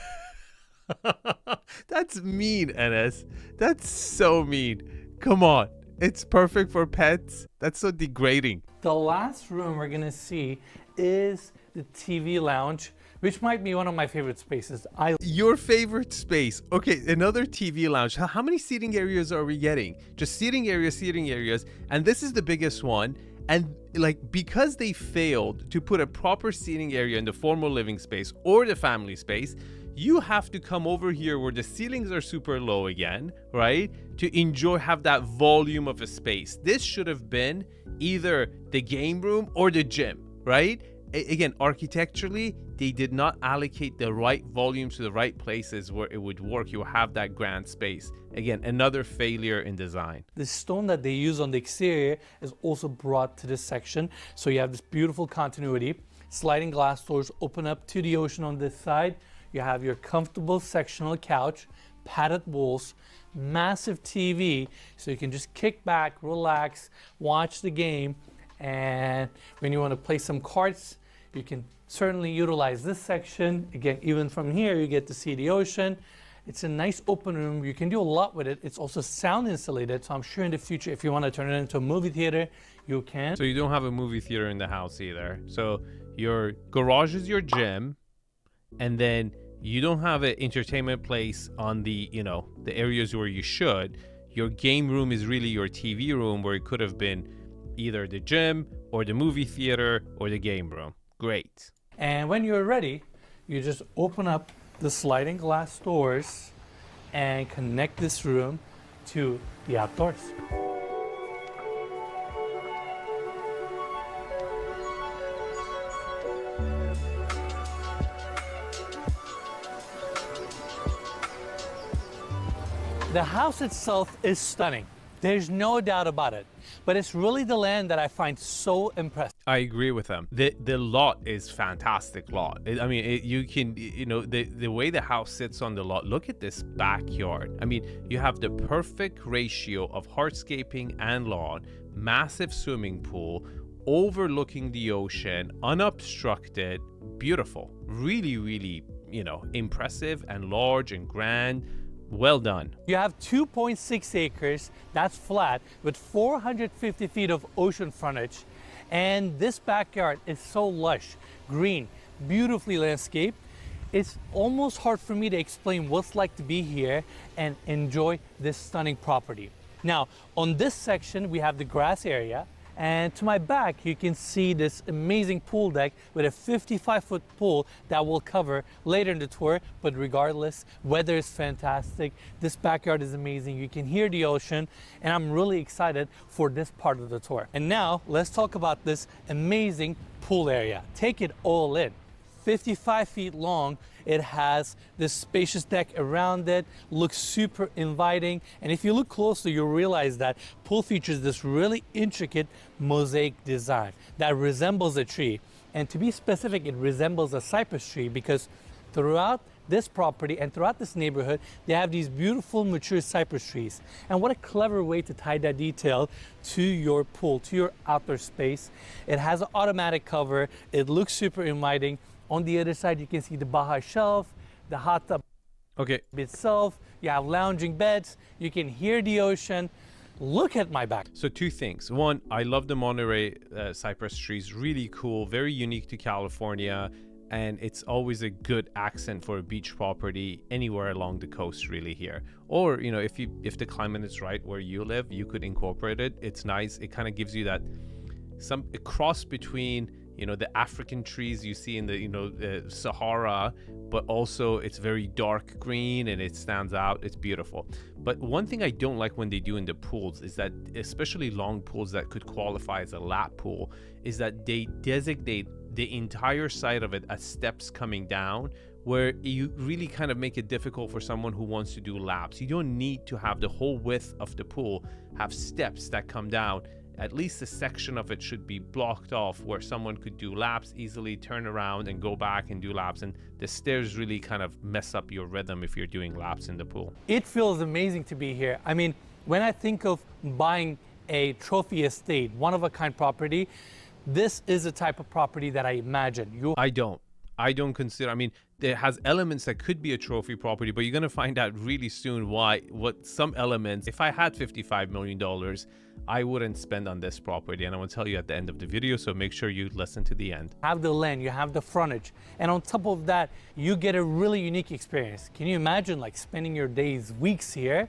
that's mean, Enes. That's so mean. Come on. It's perfect for pets. That's so degrading. the last room we're gonna see is the TV lounge, which might be one of my favorite spaces. Your favorite space. Okay, another TV lounge. How many seating areas are we getting? Just seating areas. And this is the biggest one. And like, because they failed to put a proper seating area in the formal living space or the family space, you have to come over here where the ceilings are super low again, right? To have that volume of a space. This should have been either the game room or the gym, right? Again, architecturally, they did not allocate the right volume to the right places where it would work. You have that grand space. Again, another failure in design. The stone that they use on the exterior is also brought to this section. So you have this beautiful continuity. Sliding glass doors open up to the ocean on this side. You have your comfortable sectional couch, padded walls, massive TV, so you can just kick back, relax, watch the game. And when you want to play some cards, you can certainly utilize this section. Again, even from here, you get to see the ocean. It's a nice open room. You can do a lot with it. It's also sound insulated, so I'm sure in the future, if you want to turn it into a movie theater, you can. So you don't have a movie theater in the house either. So your garage is your gym, and then You don't have an entertainment place on the, the areas where you should. Your game room is really your TV room, where it could have been either the gym or the movie theater or the game room. Great. And when you're ready, you just open up the sliding glass doors and connect this room to the outdoors. The house itself is stunning. There's no doubt about it. But it's really the land that I find so impressive. I agree with them. The lot is fantastic lot. You can, the way the house sits on the lot, look at this backyard. I mean, you have the perfect ratio of hardscaping and lawn, massive swimming pool, overlooking the ocean, unobstructed, beautiful. Really, really, impressive and large and grand. Well done. You have 2.6 acres, that's flat, with 450 feet of ocean frontage. And this backyard is so lush, green, beautifully landscaped. It's almost hard for me to explain what's like to be here and enjoy this stunning property. Now, on this section, we have the grass area. And to my back, you can see this amazing pool deck with a 55-foot pool that we'll cover later in the tour. But regardless, weather is fantastic. This backyard is amazing. You can hear the ocean, and I'm really excited for this part of the tour. And now let's talk about this amazing pool area. Take it all in. 55 feet long. It has this spacious deck around it, looks super inviting. And if you look closely, you'll realize that pool features this really intricate mosaic design that resembles a tree. And to be specific, it resembles a cypress tree, because throughout this property and throughout this neighborhood, they have these beautiful mature cypress trees. And what a clever way to tie that detail to your pool, to your outdoor space. It has an automatic cover. It looks super inviting. On the other side, you can see the Baja shelf, the hot tub itself. You have lounging beds. You can hear the ocean. Look at my back. So two things. One, I love the Monterey cypress trees. Really cool, very unique to California. And it's always a good accent for a beach property anywhere along the coast, really, here. Or, if the climate is right where you live, you could incorporate it. It's nice. It kind of gives you that a cross between the African trees you see in the Sahara, but also it's very dark green and it stands out. It's beautiful. But one thing I don't like when they do in the pools is that, especially long pools that could qualify as a lap pool, is that they designate the entire side of it as steps coming down, where you really kind of make it difficult for someone who wants to do laps. You don't need to have the whole width of the pool have steps that come down. At least a section of it should be blocked off where someone could do laps easily, turn around and go back and do laps. And the stairs really kind of mess up your rhythm if you're doing laps in the pool. It feels amazing to be here. I mean, when I think of buying a trophy estate, one-of-a-kind property, this is the type of property that I imagine. I don't consider, there has elements that could be a trophy property, but you're going to find out really soon what some elements, if I had $55 million, I wouldn't spend on this property. And I will tell you at the end of the video, so make sure you listen to the end. You have the land, you have the frontage, and on top of that, you get a really unique experience. Can you imagine spending your days, weeks here,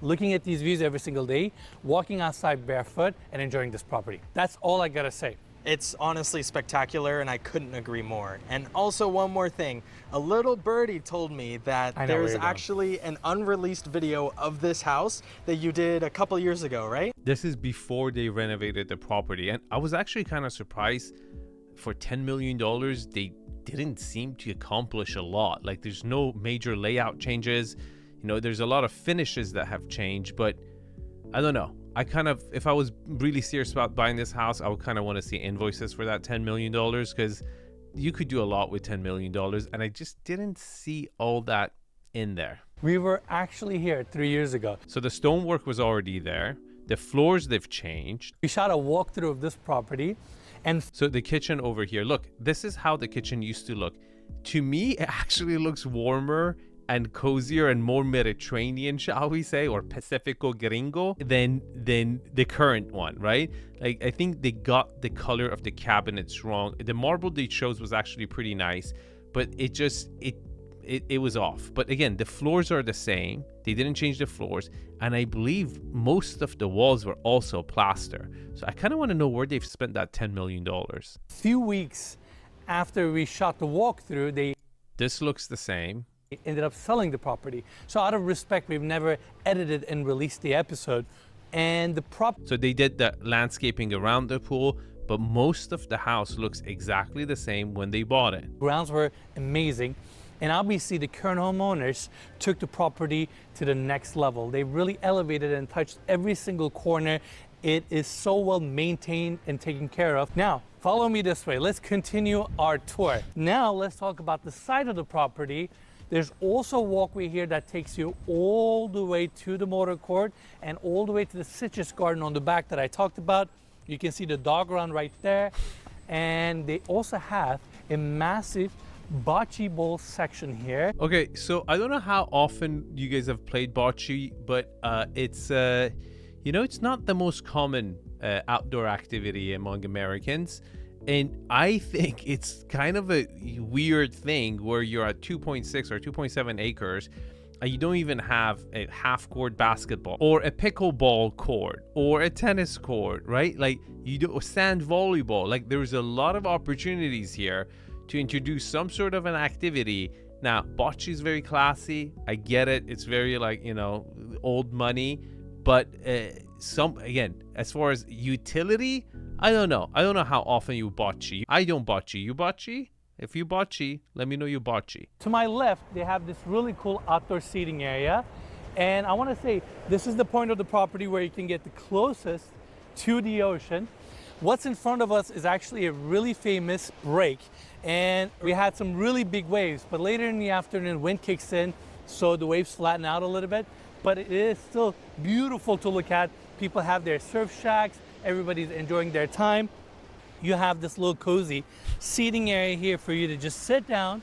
looking at these views every single day, walking outside barefoot and enjoying this property? That's all I gotta say. It's honestly spectacular, and I couldn't agree more. And also, one more thing, a little birdie told me that there's actually an unreleased video of this house that you did a couple years ago, right? This is before they renovated the property, and I was actually kind of surprised. For $10 million, they didn't seem to accomplish a lot. There's no major layout changes. There's a lot of finishes that have changed, but I don't know. If I was really serious about buying this house, I would kind of want to see invoices for that $10 million, because you could do a lot with $10 million, and I just didn't see all that in there. We were actually here 3 years ago. So the stonework was already there. The floors, they've changed. We shot a walkthrough of this property. And so the kitchen over here, look, this is how the kitchen used to look. To me, it actually looks warmer and cozier and more Mediterranean, shall we say, or Pacifico Gringo than the current one, right? I think they got the color of the cabinets wrong. The marble they chose was actually pretty nice, but it was off. But again, the floors are the same. They didn't change the floors. And I believe most of the walls were also plaster. So I kind of want to know where they've spent that $10 million. Few weeks after we shot the walkthrough, This looks the same. ended up selling the property. So out of respect, we've never edited and released the episode. And So they did the landscaping around the pool, but most of the house looks exactly the same when they bought it. grounds were amazing. And obviously the current homeowners took the property to the next level. They really elevated and touched every single corner. It is so well maintained and taken care of. Now, follow me this way. Let's continue our tour. Now let's talk about the side of the property. There's also a walkway here that takes you all the way to the motor court and all the way to the citrus garden on the back that I talked about. You can see the dog run right there. And they also have a massive bocce ball section here. Okay, so I don't know how often you guys have played bocce, but it's it's not the most common outdoor activity among Americans. And I think it's kind of a weird thing where you're at 2.6 or 2.7 acres and you don't even have a half-court basketball or a pickleball court or a tennis court, right? Like you do sand volleyball. Like there's a lot of opportunities here to introduce some sort of an activity. Now, bocce is very classy. I get it. It's very old money. But again, as far as utility, I don't know. I don't know how often you bocce. I don't bocce. You bocce? If you bocce, let me know you bocce. To my left, they have this really cool outdoor seating area. And I want to say, this is the point of the property where you can get the closest to the ocean. What's in front of us is actually a really famous break. And we had some really big waves, but later in the afternoon, wind kicks in, so the waves flatten out a little bit. But it is still beautiful to look at. People have their surf shacks. Everybody's enjoying their time. You have this little cozy seating area here for you to just sit down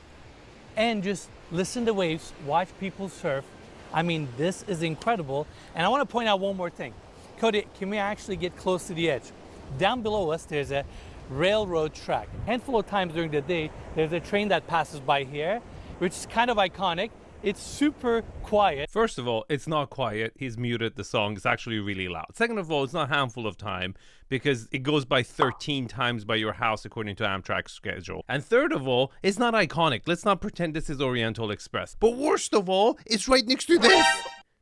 and just listen to waves, watch people surf. I mean, this is incredible. And I want to point out one more thing. Cody, can we actually get close to the edge? Down below us, there's a railroad track. A handful of times during the day, there's a train that passes by here, which is kind of iconic. It's super quiet. First of all, it's not quiet. He's muted the song. It's actually really loud. Second of all, it's not a handful of time because it goes by 13 times by your house according to Amtrak's schedule. And third of all, it's not iconic. Let's not pretend this is Oriental Express. But worst of all, it's right next to this.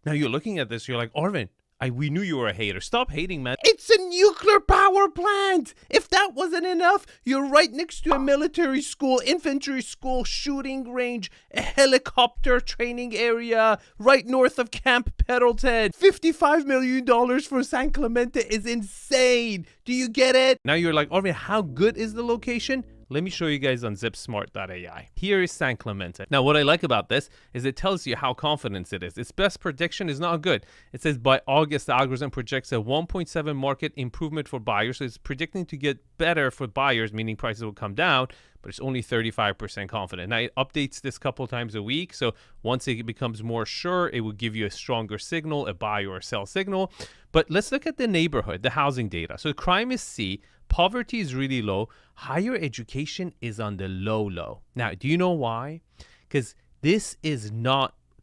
Now you're looking at this, you're like, Arvin, we knew you were a hater. Stop hating, man. It's a nuclear power plant. If that wasn't enough, you're right next to a military school, infantry school, shooting range, a helicopter training area, right north of Camp Pendleton. $55 million for San Clemente is insane. Do you get it? Now you're like, Arvin, how good is the location? Let me show you guys on @zipsmart.ai. Here is San Clemente. Now, what I like about this is it tells you how confident it is. Its best prediction is not good. It says by August, the algorithm projects a 1.7 market improvement for buyers. So it's predicting to get better for buyers, meaning prices will come down, but it's only 35% confident. Now, it updates this couple times a week. So once it becomes more sure, it will give you a stronger signal, a buy or a sell signal. But let's look at the neighborhood, the housing data. So crime is C. Poverty is really low. Higher education is on the low. Now, do you know why? Because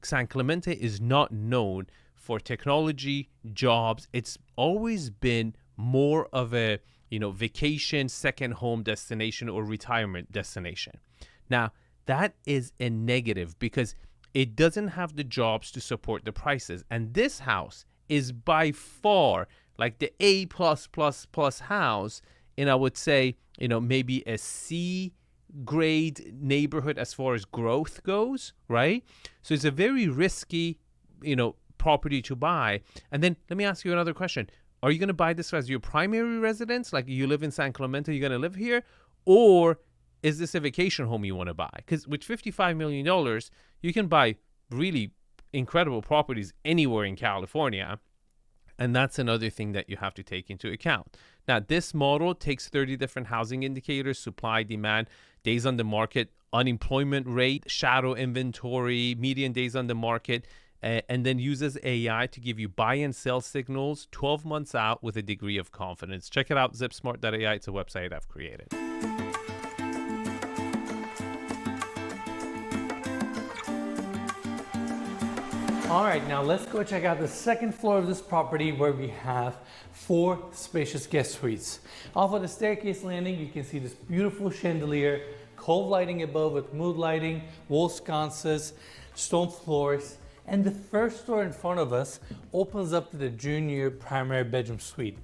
San Clemente is not known for technology, jobs. It's always been more of a, vacation, second home destination or retirement destination. Now, that is a negative because it doesn't have the jobs to support the prices. And this house is by far like the A++ house in, I would say, maybe a C grade neighborhood as far as growth goes, right? So it's a very risky, property to buy. And then let me ask you another question. Are you going to buy this as your primary residence? Like you live in San Clemente, you're going to live here? Or is this a vacation home you want to buy? Because with $55 million, you can buy really incredible properties anywhere in California. And that's another thing that you have to take into account. Now, this model takes 30 different housing indicators: supply, demand, days on the market, unemployment rate, shadow inventory, median days on the market, and then uses AI to give you buy and sell signals 12 months out with a degree of confidence. Check it out, zipsmart.ai. It's a website I've created. All right, now let's go check out the second floor of this property where we have 4 spacious guest suites. Off of the staircase landing, you can see this beautiful chandelier, cove lighting above with mood lighting, wall sconces, stone floors, and the first door in front of us opens up to the junior primary bedroom suite.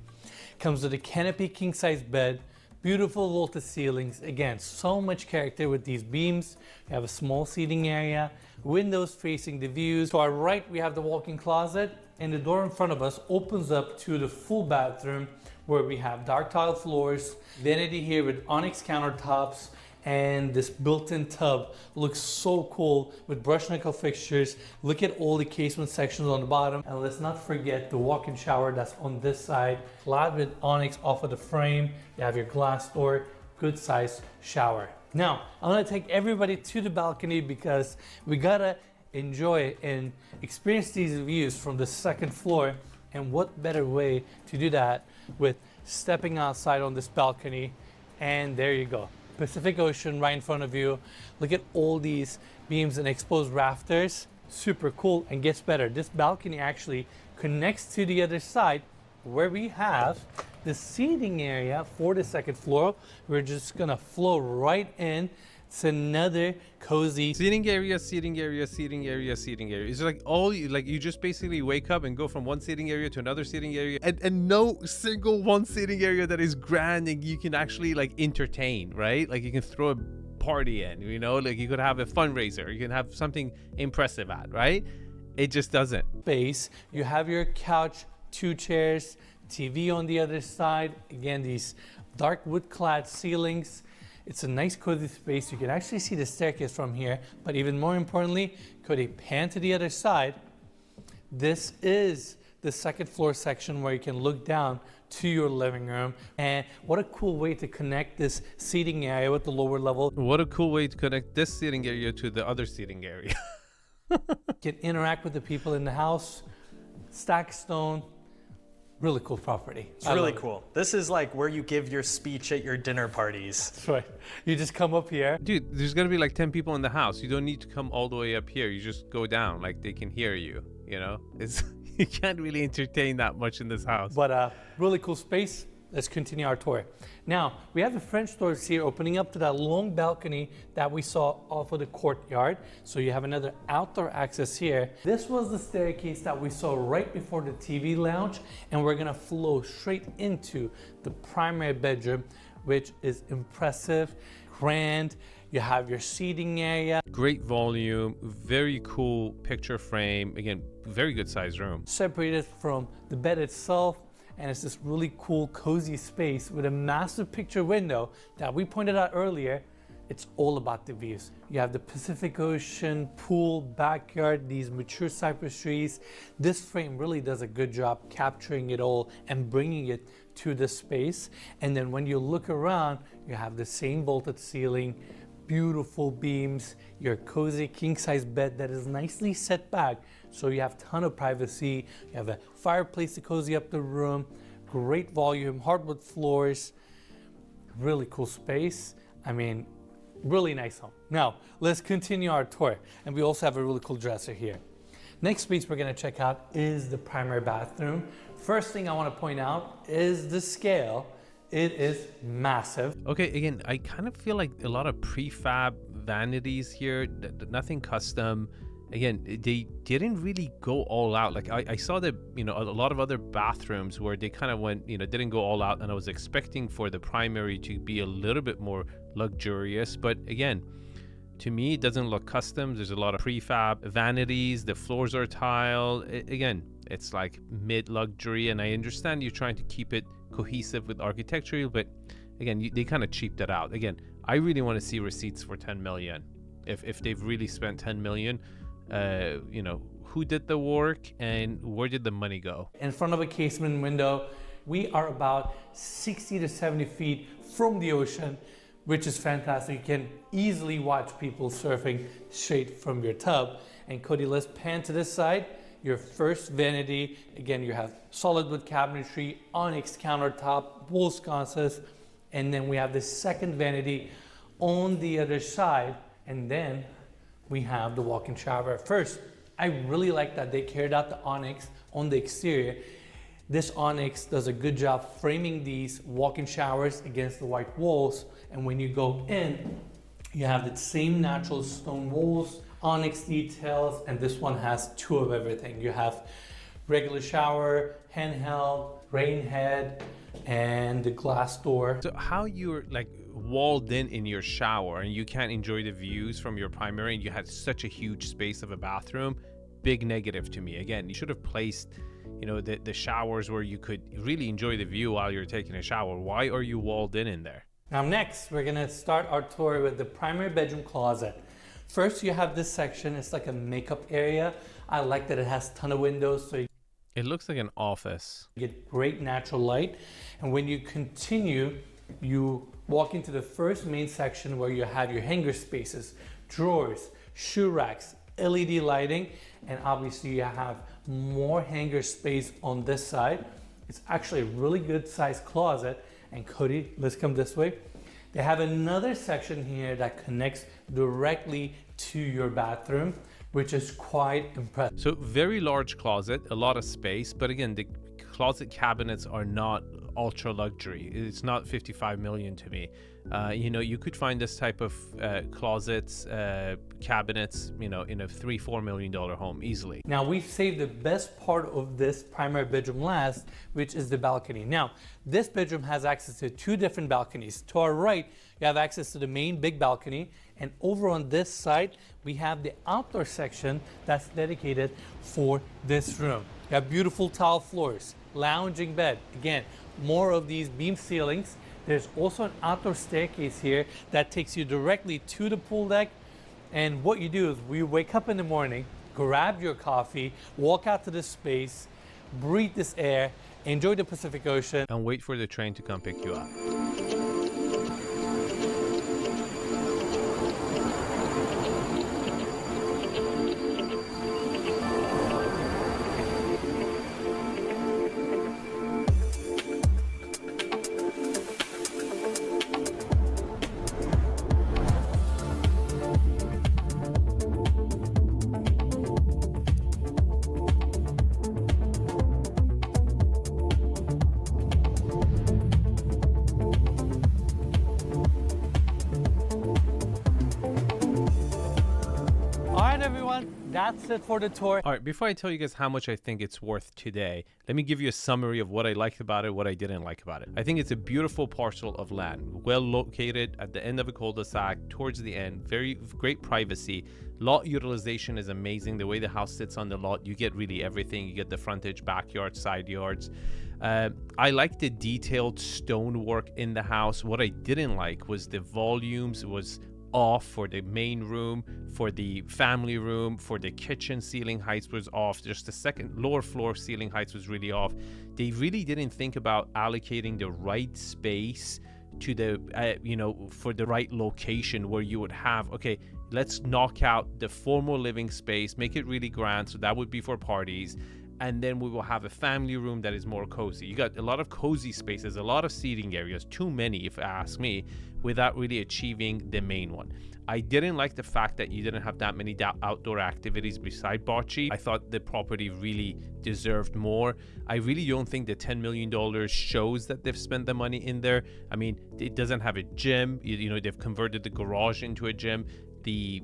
Comes with a canopy king-size bed, beautiful vaulted ceilings. Again, so much character with these beams. We have a small seating area, windows facing the views. To our right, we have the walk-in closet, and the door in front of us opens up to the full bathroom where we have dark tile floors, vanity here with onyx countertops, and this built-in tub looks so cool with brushed nickel fixtures. Look at all the casement sections on the bottom, and let's not forget the walk-in shower that's on this side, clad with onyx off of the frame. You have your glass door, good size shower. Now I'm gonna take everybody to the balcony because we gotta enjoy and experience these views from the second floor, and what better way to do that with stepping outside on this balcony. And there you go, Pacific Ocean right in front of you. Look at all these beams and exposed rafters. Super cool. And gets better, this balcony actually connects to the other side where we have the seating area for the second floor. We're just gonna flow right in. It's another cozy Seating area, seating area, seating area, seating area. It's like all you like. You just basically wake up and go from one seating area to another seating area, and no single one seating area that is grand and you can actually like entertain, right? Like you can throw a party in, you know, like you could have a fundraiser, you can have something impressive at, right? It just doesn't. space. You have your couch, 2 chairs, TV on the other side. Again, these dark wood clad ceilings. It's a nice cozy space. You can actually see the staircase from here, but even more importantly, could you pan to the other side? This is the second floor section where you can look down to your living room. And what a cool way to connect this seating area with the lower level. What a cool way to connect this seating area to the other seating area. You can interact with the people in the house. Stack stone. Really cool property. It's really cool. This is like where you give your speech at your dinner parties. That's right. You just come up here. Dude, there's gonna be like 10 people in the house. You don't need to come all the way up here. You just go down, like they can hear you, you know? It's you can't really entertain that much in this house. But really cool space. Let's continue our tour. Now, we have the French doors here opening up to that long balcony that we saw off of the courtyard. So you have another outdoor access here. This was the staircase that we saw right before the TV lounge, and we're gonna flow straight into the primary bedroom, which is impressive, grand. You have your seating area. Great volume, very cool picture frame. Again, very good sized room. Separated from the bed itself, and it's this really cool cozy space with a massive picture window that we pointed out earlier. It's all about the views. You have the Pacific Ocean, pool, backyard, these mature cypress trees. This frame really does a good job capturing it all and bringing it to the space. And then when you look around, you have the same vaulted ceiling, beautiful beams, your cozy king-size bed that is nicely set back, so you have a ton of privacy. You have a fireplace to cozy up the room, great volume, hardwood floors, really cool space. I mean, really nice home. Now, let's continue our tour, and we also have a really cool dresser here. Next space we're gonna check out is the primary bathroom. First thing I wanna point out is the scale. It is massive. Okay, again, I kind of feel like a lot of prefab vanities here, nothing custom. Again, they didn't really go all out. Like I saw that, you know, a lot of other bathrooms where they kind of went, you know, didn't go all out, and I was expecting for the primary to be a little bit more luxurious. But again, to me, it doesn't look custom. There's a lot of prefab vanities. The floors are tile. Again, it's like mid-luxury, and I understand you're trying to keep it cohesive with architecture, but again, they kind of cheaped it out. Again, I really want to see receipts for 10 million. If they've really spent 10 million, you know, who did the work and where did the money go? In front of a casement window, we are about 60 to 70 feet from the ocean, which is fantastic. You can easily watch people surfing straight from your tub. And Cody, let's pan to this side. Your first vanity, again, you have solid wood cabinetry, onyx countertop, wall sconces, and then we have the second vanity on the other side, and then we have the walk-in shower. First, I really like that they carried out the onyx on the exterior. This onyx does a good job framing these walk-in showers against the white walls, and when you go in, you have the same natural stone walls, onyx details, and this one has two of everything. You have regular shower, handheld, rain head, and the glass door. So how you're like walled in your shower and you can't enjoy the views from your primary, and you had such a huge space of a bathroom, big negative to me. Again, you should have placed, you know, the showers where you could really enjoy the view while you're taking a shower. Why are you walled in there? Now next, we're gonna start our tour with the primary bedroom closet. First, you have this section. It's like a makeup area. I like that it has a ton of windows, so It looks like an office. you get great natural light. And when you continue, you walk into the first main section where you have your hanger spaces, drawers, shoe racks, LED lighting, and obviously you have more hanger space on this side. It's actually a really good sized closet. And Cody, let's come this way. They have another section here that connects directly to your bathroom, which is quite impressive. So very large closet, a lot of space, but again, the closet cabinets are not ultra luxury. It's not 55 million to me. You know, you could find this type of closets, cabinets, you know, in a $3-4 million home easily. Now we've saved the best part of this primary bedroom last, which is the balcony. Now, this bedroom has access to two different balconies. To our right, you have access to the main big balcony, and over on this side, we have the outdoor section that's dedicated for this room. You have beautiful tile floors, lounging bed. Again, more of these beam ceilings. There's also an outdoor staircase here that takes you directly to the pool deck. And what you do is we wake up in the morning, grab your coffee, walk out to this space, breathe this air, enjoy the Pacific Ocean, And wait for the train to come pick you up. That's it for the tour. All right, before I tell you guys how much I think it's worth today, let me give you a summary of what I liked about it, what I didn't like about it. I think it's a beautiful parcel of land, well located at the end of a cul-de-sac, towards the end, very great privacy. Lot utilization is amazing. The way the house sits on the lot, you get really everything. You get the frontage, backyard, side yards. I like the detailed stonework in the house. What I didn't like was the volumes was off for the main room, for the family room, for the kitchen. Ceiling heights was off. Just the second lower floor ceiling heights was really off. They really didn't think about allocating the right space to the you know, for the right location where you would have, okay, let's knock out the formal living space, make it really grand, so that would be for parties, and then we will have a family room that is more cozy. You got a lot of cozy spaces, a lot of seating areas, too many if you ask me, without really achieving the main one. I didn't like the fact that you didn't have that many outdoor activities beside 𝗕𝗀. I thought the property really deserved more. I really don't think the $10 million shows that they've spent the money in there. I mean, it doesn't have a gym. You know, they've converted the garage into a gym. The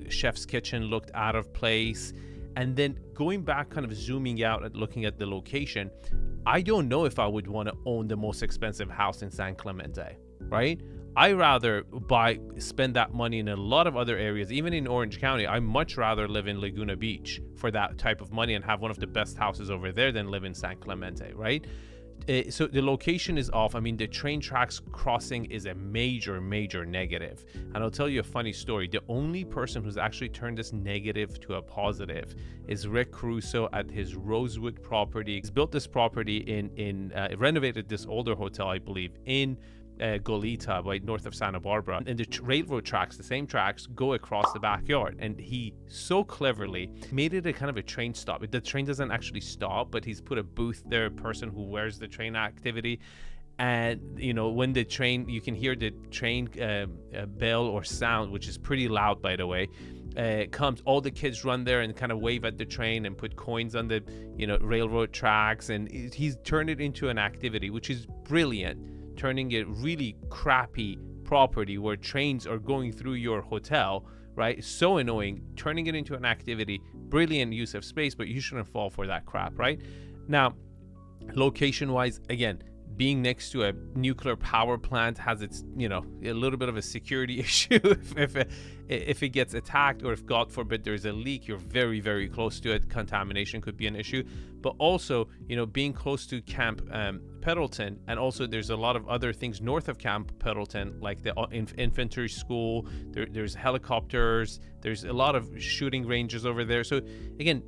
chef's kitchen looked out of place. And then going back, kind of zooming out and looking at the location, I don't know if I would want to own the most expensive house in San Clemente, right? I rather spend that money in a lot of other areas, even in Orange County. I much rather live in Laguna Beach for that type of money and have one of the best houses over there than live in San Clemente, right? So the location is off. I mean, the train tracks crossing is a major negative. And I'll tell you a funny story. The only person who's actually turned this negative to a positive is Rick Caruso at his Rosewood property. He's built this property renovated this older hotel, I believe, in Goleta, right north of Santa Barbara, and the railroad tracks, the same tracks, go across the backyard. And he so cleverly made it a kind of a train stop. The train doesn't actually stop, but he's put a booth there, a person who wears the train activity. And you know, when the train, you can hear the train bell or sound, which is pretty loud, by the way. comes, all the kids run there and kind of wave at the train and put coins on the, you know, railroad tracks, and he's turned it into an activity, which is brilliant, turning a really crappy property where trains are going through your hotel, right? So annoying, turning it into an activity, brilliant use of space, but you shouldn't fall for that crap, right? Now, location wise, again, being next to a nuclear power plant has its, you know, a little bit of a security issue. If it gets attacked, or if God forbid there's a leak, you're very, very close to it. Contamination could be an issue. But also, you know, being close to Camp Pendleton, and also there's a lot of other things north of Camp Pendleton, like the infantry school. There's helicopters. There's a lot of shooting ranges over there. So again,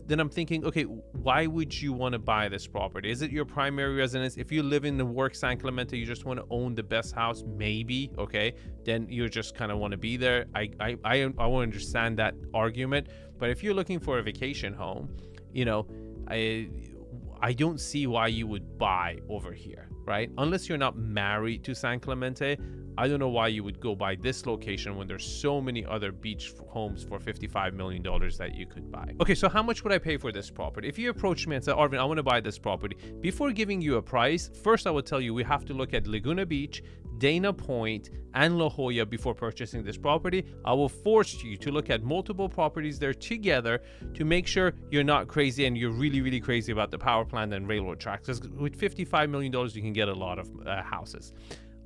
then I'm thinking, okay, why would you want to buy this property? Is it your primary residence? If you live in the work San Clemente, you just want to own the best house, maybe, okay, then you just kind of want to be there. I want to understand that argument. But if you're looking for a vacation home, you know, I don't see why you would buy over here, right? Unless you're not married to San Clemente, I don't know why you would go buy this location when there's so many other beach homes for $55 million that you could buy. Okay, so how much would I pay for this property? If you approach me and say, Arvin, I want to buy this property, before giving you a price, first I would tell you we have to look at Laguna Beach, Dana Point, and La Jolla before purchasing this property. I will force you to look at multiple properties there together to make sure you're not crazy and you're really, really crazy about the power plant and railroad tracks. Because with $55 million, you can get a lot of houses.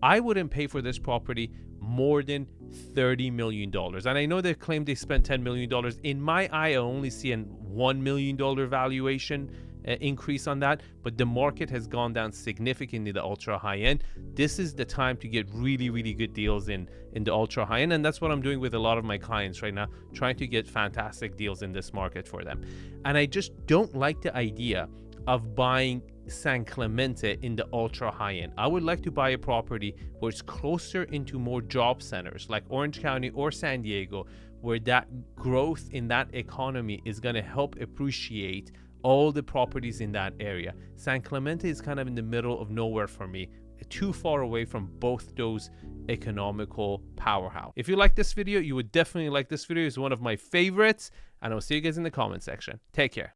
I wouldn't pay for this property more than $30 million. And I know they claim they spent $10 million. In my eye, I only see a $1 million valuation increase on that, but the market has gone down significantly, the ultra high end. This is the time to get really, really good deals in the ultra high end, and that's what I'm doing with a lot of my clients right now, trying to get fantastic deals in this market for them. And I just don't like the idea of buying San Clemente in the ultra high end. I would like to buy a property where it's closer into more job centers like Orange County or San Diego, where that growth in that economy is going to help appreciate all the properties in that area. San Clemente is kind of in the middle of nowhere for me, too far away from both those economical powerhouse. If you like this video, you would definitely like this video. It's one of my favorites, and I'll see you guys in the comment section. Take care.